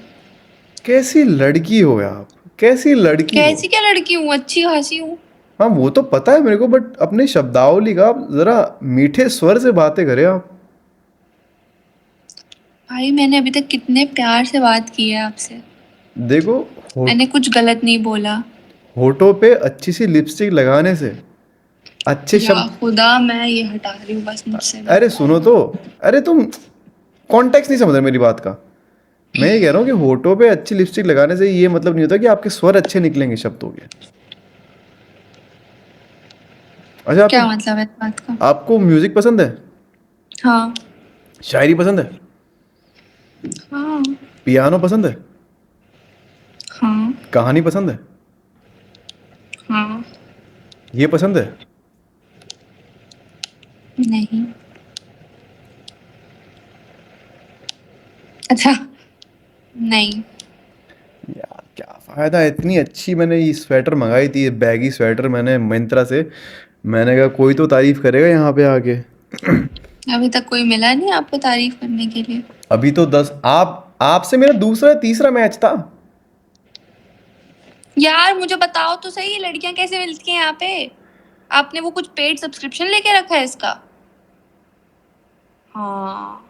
कैसी लड़की हो आप, कैसी लड़की हो? कैसी क्या लड़की हूँ, अच्छी खासी हूँ। हाँ वो तो पता है मेरे को, बट अपने शब्दावली का आप जरा मीठे स्वर से बातें करें आप। भाई मैंने अभी तक कितने प्यार से बात की है आपसे। देखो, मैंने होठ कुछ गलत नहीं बोला। होठों पे अच्छी सी लिपस्टिक लगाने से अच्छे या शब्द। खुदा, मैं ये हटा रही हूँ बस मुझसे भी। अरे सुनो तो, अरे तुम कॉन्टेक्स्ट नहीं समझ रहे मेरी बात का। मैं ये कह रहा हूँ कि होठों पे अच्छी लिपस्टिक लगाने से ये मतलब नहीं होता कि आपके स्वर अच्छे निकलेंगे शब्दों के। अच्छा, क्या आपको मतलब है इस बात का? आपको म्यूजिक पसंद है? हाँ। शायरी पसंद है? हाँ। पियानो पसंद है? हाँ। कहानी पसंद है? हाँ। ये पसंद है? नहीं। अच्छा। नहीं। यार क्या फायदा, इतनी अच्छी मैंने ये स्वेटर मंगाई थी, ये बैगी स्वेटर मैंने मिंत्रा से। मैंने कहा कोई तो तारीफ करेगा यहाँ पे आके। अभी तक कोई मिला नहीं आपको तारीफ करने के लिए। अभी तो 10, आप आपसे मेरा दूसरा तीसरा मैच था। यार मुझे बताओ तो सही, लड़कियां कैसे मिलती हैं यहाँ पे? आपने वो कुछ पेड सब्सक्रिप्शन लेके रखा है इसका? हाँ।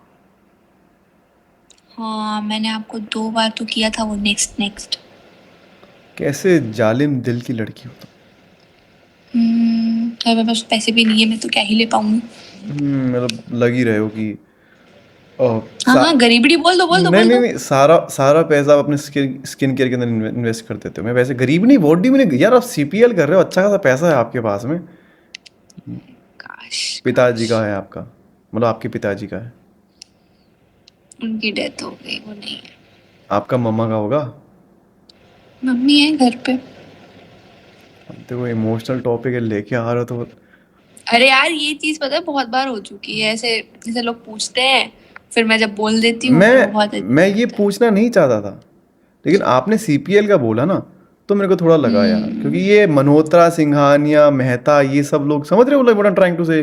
हाँ, मैंने आपको 2 बार तो किया था वो नेक्स्ट नेक्स्ट। कैसे जालिम दिल की लड़की हो तुम। मेरे पास पैसे भी नहीं है, मैं तो क्या ही ले पाऊंगी। मतलब लग ही रहे हो कि अ, हाँ सा, हाँ, गरीबड़ी बोल दो बोल दो नहीं बोल नहीं दो। नहीं, सारा सारा पैसा आप अपने स्किन केयर के अंदर इन्वेस्ट कर देते हो। मैं वैसे गरीब नहीं, बॉडी में नहीं यार, आप सीपीएल कर रहे हो, अच्छा खासा पैसा है आपके पास में। काश पिताजी काश। का है आपका, मतलब आपके पिताजी का है। उनकी डेथ हो गई, वो नहीं है। आपका मम्मा का होगा। मम्मी है घर पे। देखो इमोशनल टॉपिक है लेके आ रहे हो तो। अरे यार, ये चीज पता है बहुत बार हो चुकी है ऐसे। जैसे लोग पूछते हैं, फिर मैं जब बोल देती हूँ फिर वो बहुत मैं ये लगता है। पूछना नहीं चाहता था, लेकिन आपने सीपीएल का बोला ना, तो मेरे को थोड़ा लगा यार, क्योंकि ये मल्होत्रा, सिंघानिया, मेहता, ये सब लोग समझ रहे हो what I am trying to say.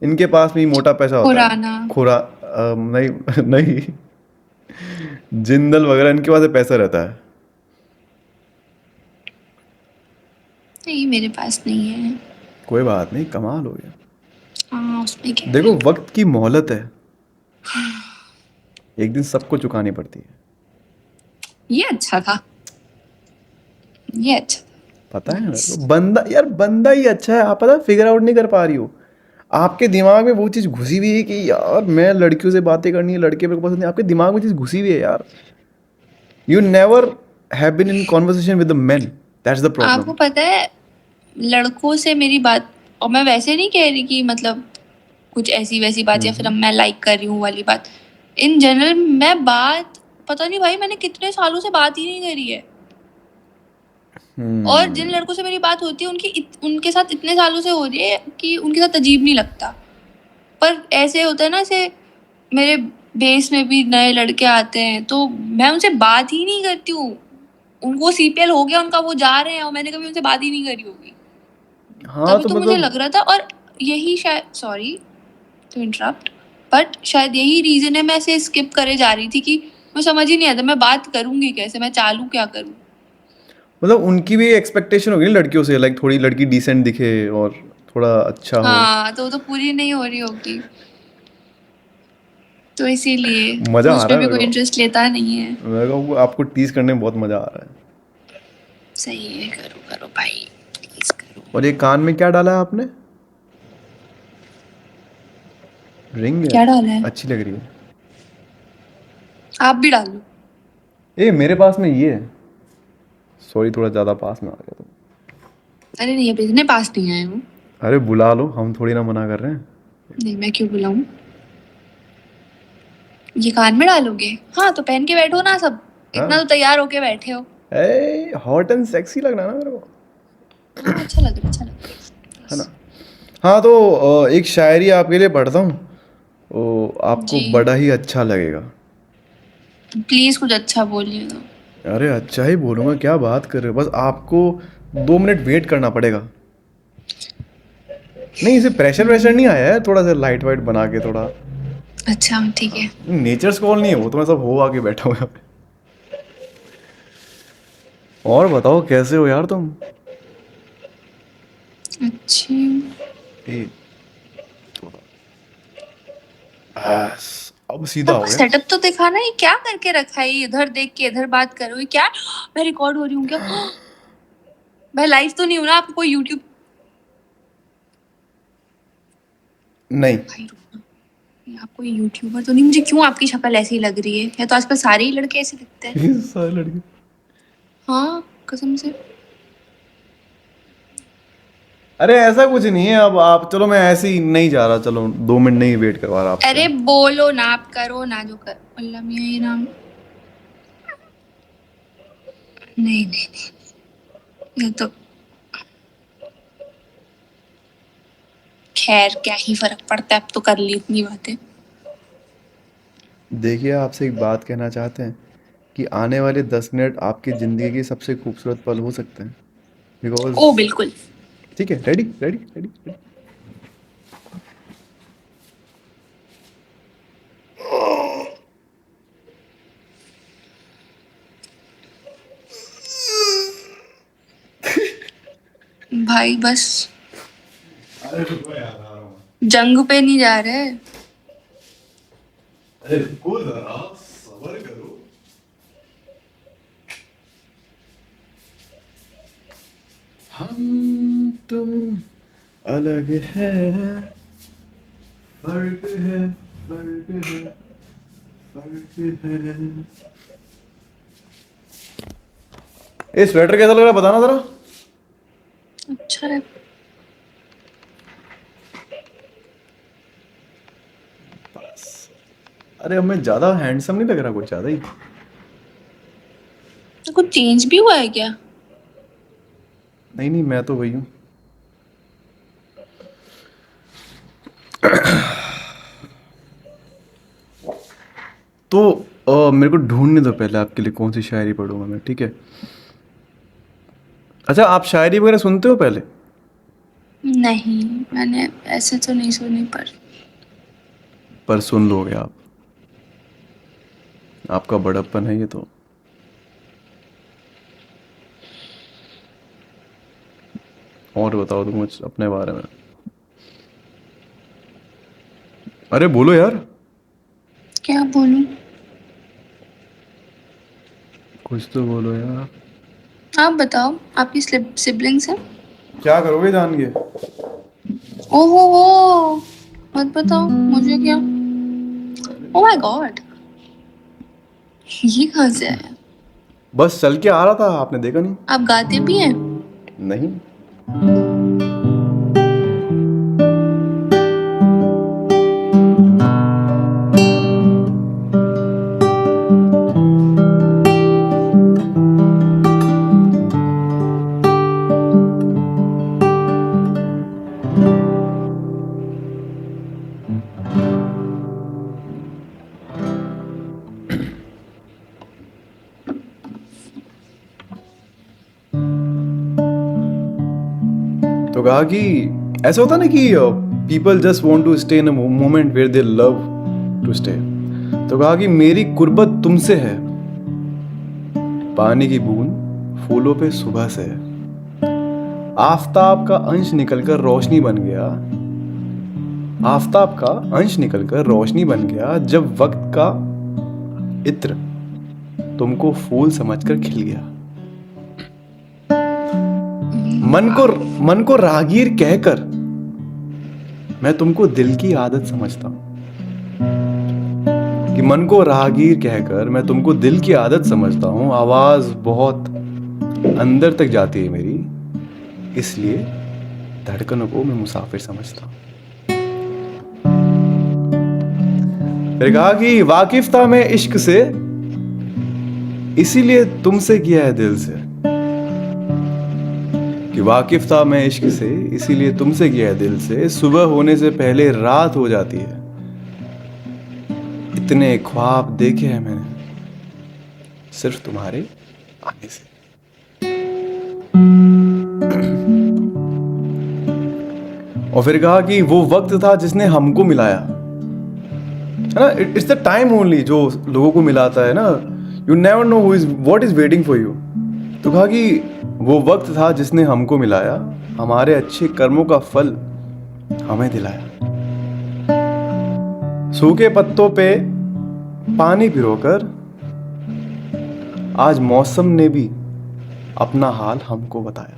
इनके पास भी मोटा पैसा होता है। खुराना। नहीं नहीं, जिंदल वगैरह, इनके पास पैसा रहता है। नहीं, मेरे पास नहीं है। कोई बात नहीं, कमाल हो गया। हाँ, उसमें क्या देखो है। वक्त की मोहलत है, एक दिन सबको चुकानी पड़ती है। ये अच्छा था। ये अच्छा पता था। है मेरे Nice. को, बंदा यार बंदा ही अच्छा है, आप पता फिगर आउट नहीं कर पा रही हो। आपके दिमाग में वो चीज़ घुसी हुई है कि यार मैं लड़कियों से बातें करनी है, लड़के मेरे को पसंद नहीं। आपके दिमाग में चीज़ घुसी हुई है यार। You never have been in conversation with the men, that's the आपको प्रॉब्लम। पता है, लड़कों से मेरी बात, और मैं वैसे नहीं कह रही कि मतलब कुछ ऐसी वैसी बात या फिर अब मैं लाइक कर रही हूँ वाली बात। इन जनरल मैं बात, पता नहीं भाई, मैंने कितने सालों से बात ही नहीं करी है। और जिन लड़कों से मेरी बात होती है उनके साथ इतने सालों से हो रही है कि उनके साथ अजीब नहीं लगता। पर ऐसे होता है ना, ऐसे मेरे बेस में भी नए लड़के आते हैं तो मैं उनसे बात ही नहीं करती हूँ। उनको सीपीएल हो गया उनका, वो जा रहे हैं और मैंने कभी उनसे बात ही नहीं करी होगी। हाँ तभी तो तो मुझे मतलब लग रहा था। और यही शायद, सॉरी टू इंटरप्ट, बट शायद यही रीजन है मैं ऐसे स्किप करे जा रही थी कि मैं समझ ही नहीं आता मैं बात करूंगी कैसे, मैं चालू क्या करूं। मतलब उनकी भी एक्सपेक्टेशन होगी ना लड़कियों से, लाइक थोड़ी लड़की डिसेंट दिखे और थोड़ा अच्छा हो। हाँ तो वो तो पूरी नहीं हो रही होगी, तो इसीलिए मजा वो आ उस रहा पे है भी मेरे कोई को। इंटरेस्ट लेता नहीं है। मेरे को आपको टीज करने में बहुत मजा आ रहा है। सही है, करो करो भाई, प्लीज करो। और ये कान में क्या डाला है आपने? रिंग है, क्या डाला है? अच्छी लग रही है। आप भी डालो। ए मेरे पास में ये है। सॉरी थोड़ा ज्यादा पास में आ गया तो। अरे नहीं, अभी इतने पास नहीं आए हूँ। अरे बुला लो, हम थोड़ी ना मना कर रहे हैं। नहीं, मैं क्यों बुलाऊं? ये कान में डालोगे? हाँ तो पहन के बैठो ना सब, हाँ, इतना तो तैयार होके बैठे हो। ए हॉट एंड सेक्सी लगना ना मेरे को, हाँ अच्छा लग रहा है, अच्छा लग रहा है। है Yes. ना। हाँ तो एक शायरी आपके लिए पढ़ता हूँ, वो आपको जी, बड़ा ही अच्छा लगेगा। प्लीज कुछ अच्छा बोलिएगा। अरे अच्छा ही बोलूँगा, क्या बात कर रहे हो, बस आपको 2 मिनट वेट करना पड़ेगा। नहीं इसे प्रेशर वैशर नहीं आया है, थोड़ा सा लाइट वाइट बना के थोड़ा। अच्छा ठीक है। नेचर्स कॉल नहीं है वो, तो मैं सब हो आके बैठा हूँ यहाँ पे। और बताओ कैसे हो यार तुम? अच्छी। ए, बस अब सीधा हो आपका गया। सेटअप तो दिखाना, ये क्या करके रखा है? ये इधर देख के इधर बात करो, ये क्या? मैं रिकॉर्ड हो रही हूँ क्या? मैं लाइव तो नहीं हूँ ना? आपको कोई यूट्यूब? नहीं। भाई रुको, ये आप कोई यूट्यूबर तो नहीं? मुझे क्यों आपकी शक्ल ऐसी लग रही है? या तो आजकल सारे ही लड़के ऐसे दिखते हैं। सारे लड़के। हाँ कसम से। अरे ऐसा कुछ नहीं है, अब आप चलो, मैं ऐसे ही नहीं जा रहा, चलो 2 मिनट नहीं वेट करवा रहा आपसे। अरे बोलो ना, आप करो ना जो कर, अल्लाह मियाँ ये नाम। नहीं नहीं नहीं, ये तो खैर क्या ही फर्क पड़ता है, अब तो कर ली इतनी बातें। देखिए आपसे एक बात कहना चाहते हैं कि आने वाले 10 मिनट आपकी ज़िंदगी के सबसे खूबसूरत पल हो सकते हैं, बिकॉज। ओ बिल्कुल। ठीक है, रेडी रेडी रेडी रेडी। भाई बस, अरे रुको यार, आ रहा हूँ। जंग पे नहीं जा रहे। अरे रुको जरा, सब्र करो। हम तुम अलग है, फर्क है, फर्क है, फर्क है। ये स्वेटर कैसा लग रहा है बताना जरा। अच्छा है। बस। अरे अब मैं ज्यादा हैंडसम नहीं लग रहा, कुछ ज्यादा ही। तो कुछ चेंज भी हुआ है क्या? नहीं नहीं, मैं तो वही हूँ। तो मेरे को ढूंढने दो पहले, आपके लिए कौन सी शायरी पढ़ूंगा मैं, ठीक है। अच्छा आप शायरी वगैरह सुनते हो पहले? नहीं, मैंने ऐसे तो नहीं सुनी पर सुन लोगे आप, आपका बड़प्पन है ये तो। और बताओ तुम कुछ अपने बारे में। अरे बोलो यार, क्या बोलूं? कुछ तो बोलो यार। आप बताओ, आपकी सिबलिंग्स हैं? क्या करोगे जान के? ओहो हो, मत बताओ मुझे क्या। ओ माय गॉड, ये कहाँ से आया? बस चल के आ रहा था, आपने देखा नहीं? आप गाते भी हैं? नहीं। तो कहा कि ऐसा होता ना कि people just want to stay in a moment where they love to stay. तो कहा कि मेरी कुर्बत तुमसे है, पानी की बूंद फूलों पे सुबह से है, आफताब का अंश निकलकर रोशनी बन गया, आफताब का अंश निकलकर रोशनी बन गया, जब वक्त का इत्र तुमको फूल समझकर खिल गया। मन को रागीर कहकर मैं तुमको दिल की आदत समझता हूं, कि मन को रागीर कहकर मैं तुमको दिल की आदत समझता हूं। आवाज बहुत अंदर तक जाती है मेरी, इसलिए धड़कनों को मैं मुसाफिर समझता हूं। फिर कहा कि वाकिफ था मैं इश्क से, इसीलिए तुमसे किया है दिल से, कि वाकिफ था मैं इश्क से, इसीलिए तुमसे किया है दिल से। सुबह होने से पहले रात हो जाती है, इतने ख्वाब देखे हैं मैंने सिर्फ तुम्हारे आने से। और फिर कहा कि वो वक्त था जिसने हमको मिलाया, है ना, इट्स द टाइम ओनली जो लोगों को मिलाता है ना, you never know who is what is waiting for you. तो कहा कि वो वक्त था जिसने हमको मिलाया, हमारे अच्छे कर्मों का फल हमें दिलाया। सूखे पत्तों पे पानी पिरोकर आज मौसम ने भी अपना हाल हमको बताया।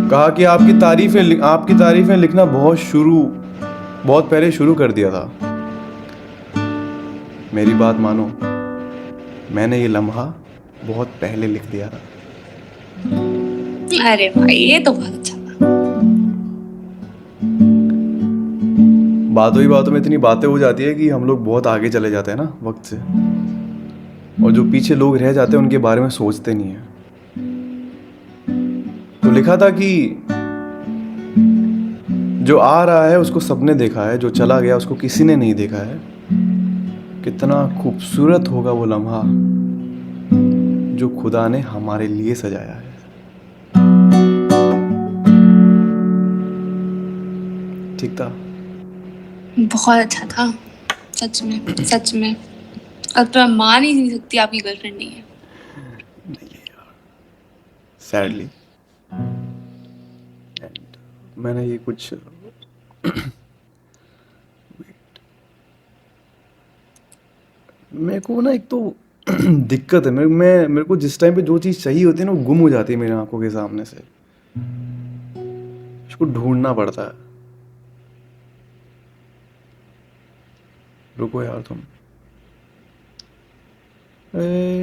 कहा कि आपकी तारीफें लिखना बहुत पहले शुरू कर दिया था। मेरी बात मानो, मैंने ये लम्हा बहुत पहले लिख दिया था। अरे भाई ये तो बहुत अच्छा था। बातों ही बातों में इतनी बातें हो जाती है कि हम लोग बहुत आगे चले जाते हैं ना वक्त से, और जो पीछे लोग रह जाते हैं उनके बारे में सोचते नहीं है। तो लिखा था कि जो आ रहा है उसको सबने देखा है, जो चला गया उसको किसी ने नहीं देखा है। कितना खूबसूरत होगा वो लम्हा जो खुदा ने हमारे लिए सजाया है। ठीक था, बहुत अच्छा था, सच में सच में। अब तो मैं मान ही नहीं सकती आपकी गर्लफ्रेंड नहीं है। सैडली। मैंने ये कुछ मेरे को ना, एक तो दिक्कत है मेरे को जिस टाइम पे जो चीज़ चाहिए होती है ना वो गुम हो जाती है मेरी आंखों के सामने से, उसको ढूंढना पड़ता है। रुको यार तुम,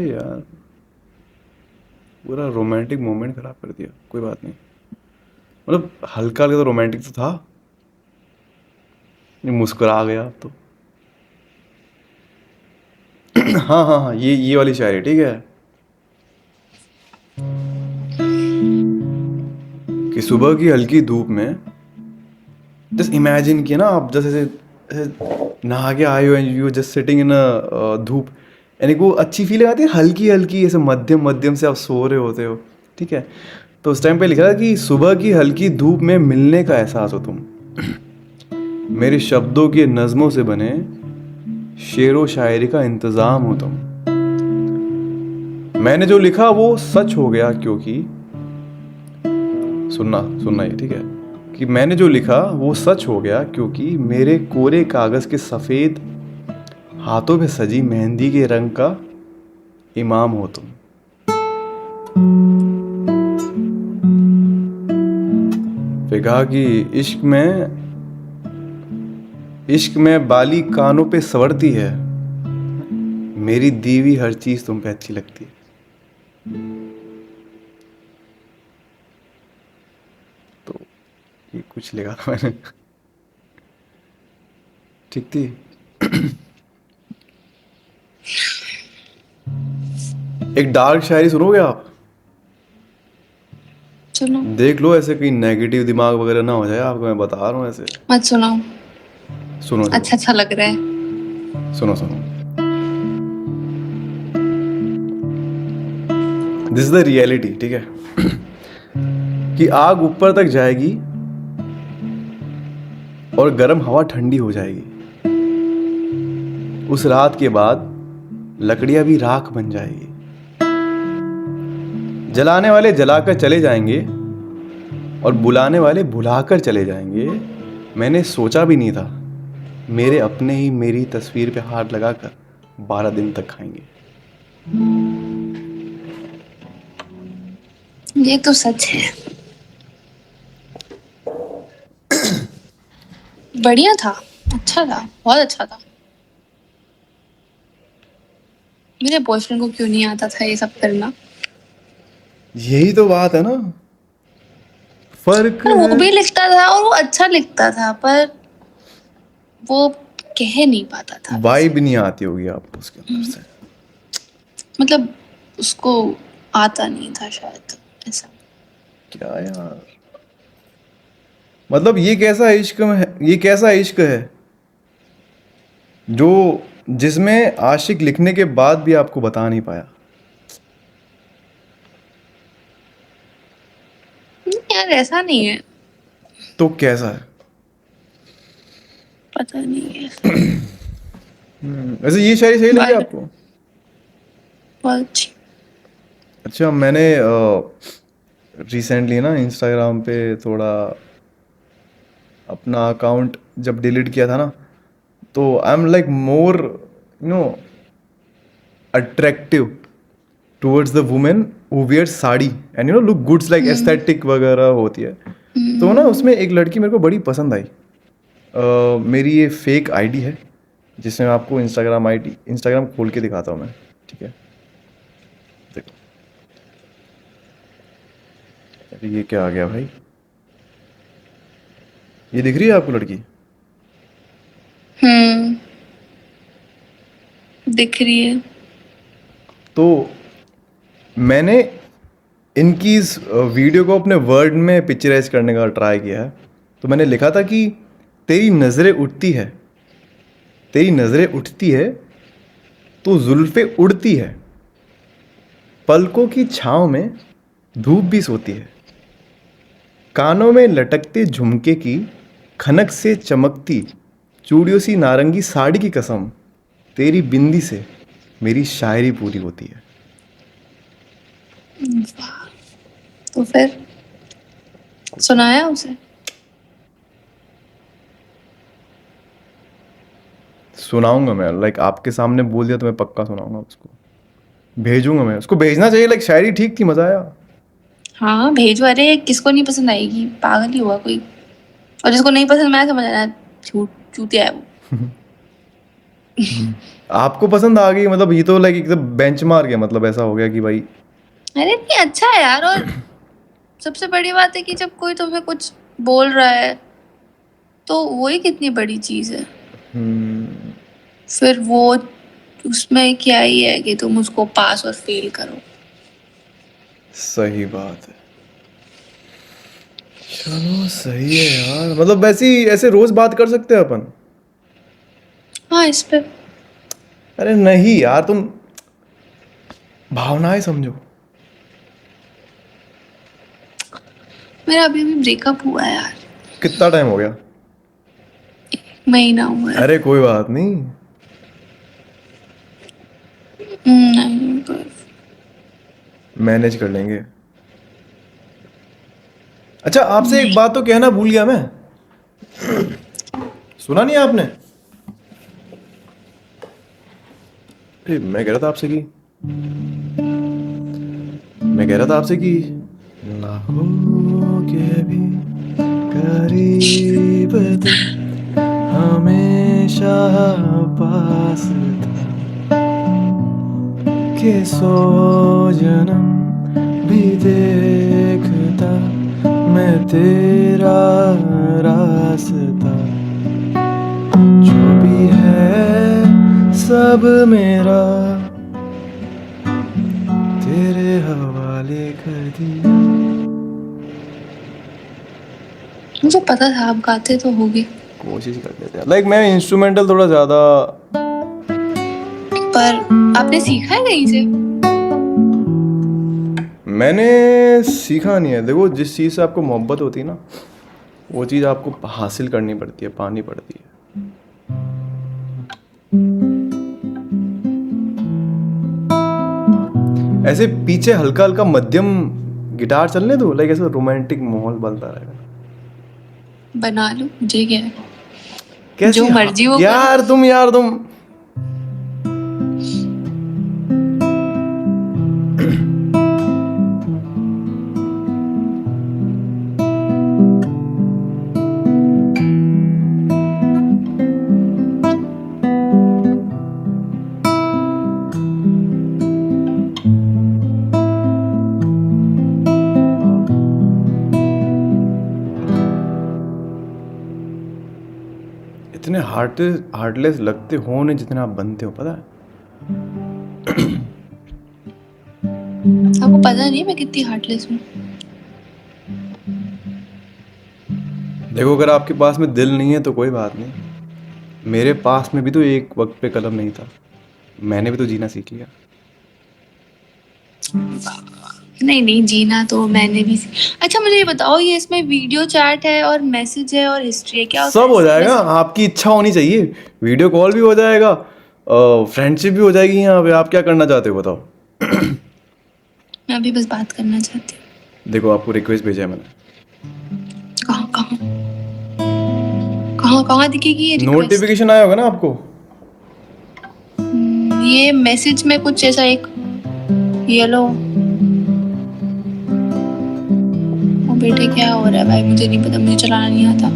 यार पूरा रोमांटिक मोमेंट खराब कर दिया। कोई बात नहीं, मतलब हल्का हल्का तो रोमांटिक तो था, नहीं मुस्कुरा गया अब तो। हाँ हाँ हाँ, ये वाली शायरी ठीक है, कि सुबह की हल्की धूप में, जस्ट इमेजिन किया ना आप, जैसे नहा के आए हो and you just sitting in a धूप, यानी को अच्छी फीलिंग आती है, हल्की हल्की ऐसे मध्यम मध्यम से आप सो रहे होते हो, ठीक है। तो उस टाइम पे लिखा था कि सुबह की हल्की धूप में मिलने का एहसास हो तुम, मेरे शब्दों के नज़मों से बने शेरो शायरी का इंतज़ाम हो तुम। मैंने जो लिखा वो सच हो गया क्योंकि, सुनना ये ठीक है, कि मैंने जो लिखा वो सच हो गया क्योंकि मेरे कोरे कागज़ के सफ़ेद हाथों पे सजी मेहंदी के रंग का इमाम हो तुम। फिर कहा कि इश्क में बाली कानों पे सवरती है, मेरी दीवी हर चीज तुम पे अच्छी लगती है। तो ये कुछ लिखा था मैंने, ठीक थी। एक डार्क शायरी सुनोगे आप? सुनो, देख लो ऐसे कहीं नेगेटिव दिमाग वगैरह ना हो जाए आपको, मैं बता रहा हूँ ऐसे। मत सुनाओ, सुनो अच्छा लग रहा है। सुनो। दिस इज द रियलिटी, ठीक है। कि आग ऊपर तक जाएगी और गर्म हवा ठंडी हो जाएगी। उस रात के बाद लकड़ियां भी राख बन जाएगी। जलाने वाले जलाकर चले जाएंगे और बुलाने वाले बुलाकर चले जाएंगे। मैंने सोचा भी नहीं था मेरे अपने ही मेरी तस्वीर पे हाथ लगाकर 12 दिन तक खाएंगे। ये तो सच है। बढ़िया था, अच्छा था, बहुत अच्छा था। मेरे बॉयफ्रेंड को क्यों नहीं आता था ये सब करना? यही तो बात है ना, फर्क पर वो है। भी लिखता था और वो अच्छा लिखता था, पर वो कह नहीं पाता था। वाइब नहीं आती होगी आपको उसके अंदर से। मतलब उसको आता नहीं था शायद, ऐसा। क्या यार, मतलब ये कैसा इश्क है, ये कैसा इश्क है जो जिसमें आशिक लिखने के बाद भी आपको बता नहीं पाया। यार ऐसा नहीं है, तो कैसा है? पता नहीं है। वैसे ये शायरी सही लगी But आपको? बहुत अच्छी। अच्छा, मैंने रिसेंटली ना इंस्टाग्राम पे थोड़ा अपना अकाउंट जब डिलीट किया था ना, तो I am like more attractive towards the women who wear sari and look goods, like aesthetic वगैरह होती है। तो ना उसमें एक लड़की मेरे को बड़ी पसंद आई। मेरी ये फेक आईडी है जिसमें आपको इंस्टाग्राम खोल के दिखाता हूँ मैं, ठीक है। देखो, अरे ये क्या आ गया भाई, ये दिख रही है आपको लड़की? दिख रही है। तो मैंने इनकी इस वीडियो को अपने वर्ड में पिक्चराइज करने का ट्राई किया है। तो मैंने लिखा था कि तेरी नज़रें उठती है, तेरी नज़रें उठती है तो जुल्फे उड़ती है, पलकों की छाँव में धूप भी सोती है, कानों में लटकते झुमके की खनक से चमकती चूड़ियों सी नारंगी साड़ी की कसम, तेरी बिंदी से मेरी शायरी पूरी होती है। तो फिर सुनाया उसे? सुनाऊंगा मैं, लाइक आपके सामने बोल दिया तो मैं पक्का सुनाऊंगा उसको, भेजूंगा मैं उसको। भेजना चाहिए, लाइक शायरी ठीक थी, मजा आया। हाँ भेजो। अरे किसको नहीं पसंद आएगी, पागल ही हुआ कोई। और जिसको नहीं पसंद, मैं समझ रहा चूतिया है वो। आपको पसंद आ गई, मतलब ये तो लाइक एकदम बेंचमार्क है, मतलब ऐसा हो गया कि भाई। अरे नहीं, अच्छा है यार। और सबसे बड़ी बात है कि जब कोई तुम्हें कुछ बोल रहा है तो वही कितनी बड़ी चीज है। फिर वो उसमें क्या ही है कि तुम उसको पास और फेल करो। सही बात है। चलो सही है यार, मतलब वैसी ऐसे रोज बात कर सकते हैं अपन। हाँ इस पे। अरे नहीं यार, तुम भावनाएं समझो। मेरा अभी अभी ब्रेकअप हुआ है यार, कितना टाइम हो गया? महीना हुआ है। अरे कोई बात नहीं, नहीं पर मैनेज कर लेंगे। अच्छा, आपसे एक बात तो कहना भूल गया मैं। सुना नहीं आपने? अरे मैं कह रहा था आपसे कि ना होगे भी करीब तुम, हमेशा पास था, कि सौ जन्म भी देखता मैं तेरा रास्ता, जो भी है सब मेरा तेरे हवाले कर दिया। मुझे पता था आप गाते तो होगे, कोशिश कर लेते हैं, लाइक मैं इंस्ट्रूमेंटल थोड़ा ज्यादा। पर आपने सीखा है कहीं से? मैंने सीखा नहीं है। देखो, जिस चीज़ से आपको मोहब्बत होती है ना, वो चीज़ आपको हासिल करनी पड़ती है, पानी पड़ती है। ऐसे पीछे हल्का हल्का मध्यम गिटार चलने दो, लाइक ऐसा रोमांटिक माहौल बनता रहेगा। बना लो, मुझे क्या है। कैसे जो मर्जी वो यार करो। तुम इतने हार्टलेस लगते हो नहीं जितने आप बनते हो, पता है? आपको पता नहीं मैं कितनी हार्टलेस हूँ। देखो, अगर आपके पास में दिल नहीं है तो कोई बात नहीं। मेरे पास में भी तो एक वक्त पे कलम नहीं था, मैंने भी तो जीना सीख लिया। नहीं नहीं, जीना तो मैंने भी। अच्छा मुझे ये बताओ, ये इसमें वीडियो चैट है और मैसेज है और हिस्ट्री है, क्या होता सब है हो इसमें? जाएगा, आपकी इच्छा होनी चाहिए। वीडियो कॉल भी हो जाएगा, फ्रेंडशिप भी हो जाएगी। यहाँ पे आप क्या करना चाहते हो बताओ? मैं अभी बस बात करना चाहती हूँ। देखो, आपको रिक्वेस्ट भेजा है मैंने। कहाँ कहाँ कहाँ कहाँ दिखेगी ये रिक्वेस्ट? नोटिफिकेशन आया होगा ना आपको। ये मैसेज में कुछ ऐसा एक येलो। ओ बेटे, क्या हो रहा है भाई? मुझे नहीं पता, मुझे चलाना नहीं आता।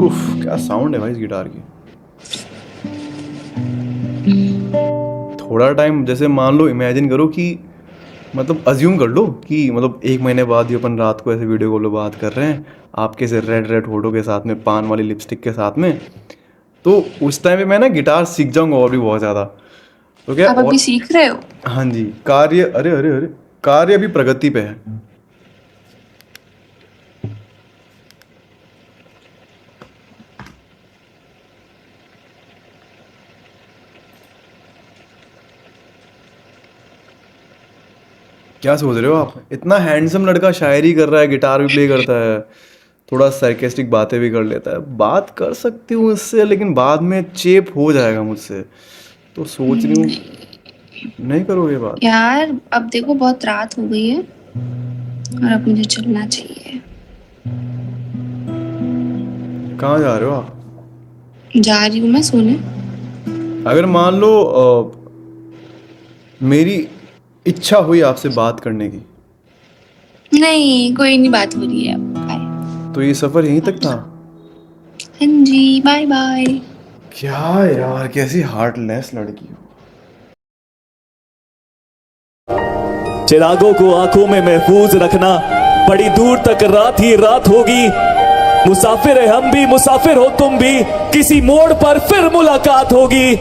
उफ, क्या साउंड है भाई इस गिटार की। थोड़ा टाइम, जैसे मान लो, इमेजिन करो कि, मतलब अज्यूम कर लो कि मतलब 1 महीने बाद ही अपन रात को ऐसे वीडियो कॉल पे बात कर रहे हैं, आपके से रेड रेड होठों के साथ में, पान वाली लिपस्टिक के साथ में। तो उस टाइम पे मैं ना गिटार सीख जाऊंगा और भी बहुत ज़्यादा। तो क्या आप और? अभी सीख रहे हो? हाँ जी, कार्य, अरे अरे अरे, कार्य अभी प्रगति पे है। क्या सोच रहे हो आप? इतना हैंडसम लड़का शायरी कर रहा है, गिटार भी प्ले करता है, थोड़ा सार्केस्टिक बातें भी कर लेता है। बात कर सकती हूँ इससे, लेकिन बाद में चेप हो जाएगा मुझसे। तो सोच रही हूँ, नहीं करोगे बात? यार अब देखो, बहुत रात हो गई है और अब मुझे चलना चाहिए। कहाँ जा रहे हो आप? जा रही हूँ मैं सोने। अगर मान लो मेरी इच्छा हुई आपसे बात करने की, नहीं, कोई नहीं बात हो रही है अब। बाय। तो ये सफर यहीं तक था। हाँ जी, बाय बाय। क्या यार, कैसी हार्टलेस लड़की हो। चिरागों को आंखों में महफूज रखना, बड़ी दूर तक रात ही रात होगी। मुसाफिर है हम भी, मुसाफिर हो तुम भी, किसी मोड़ पर फिर मुलाकात होगी।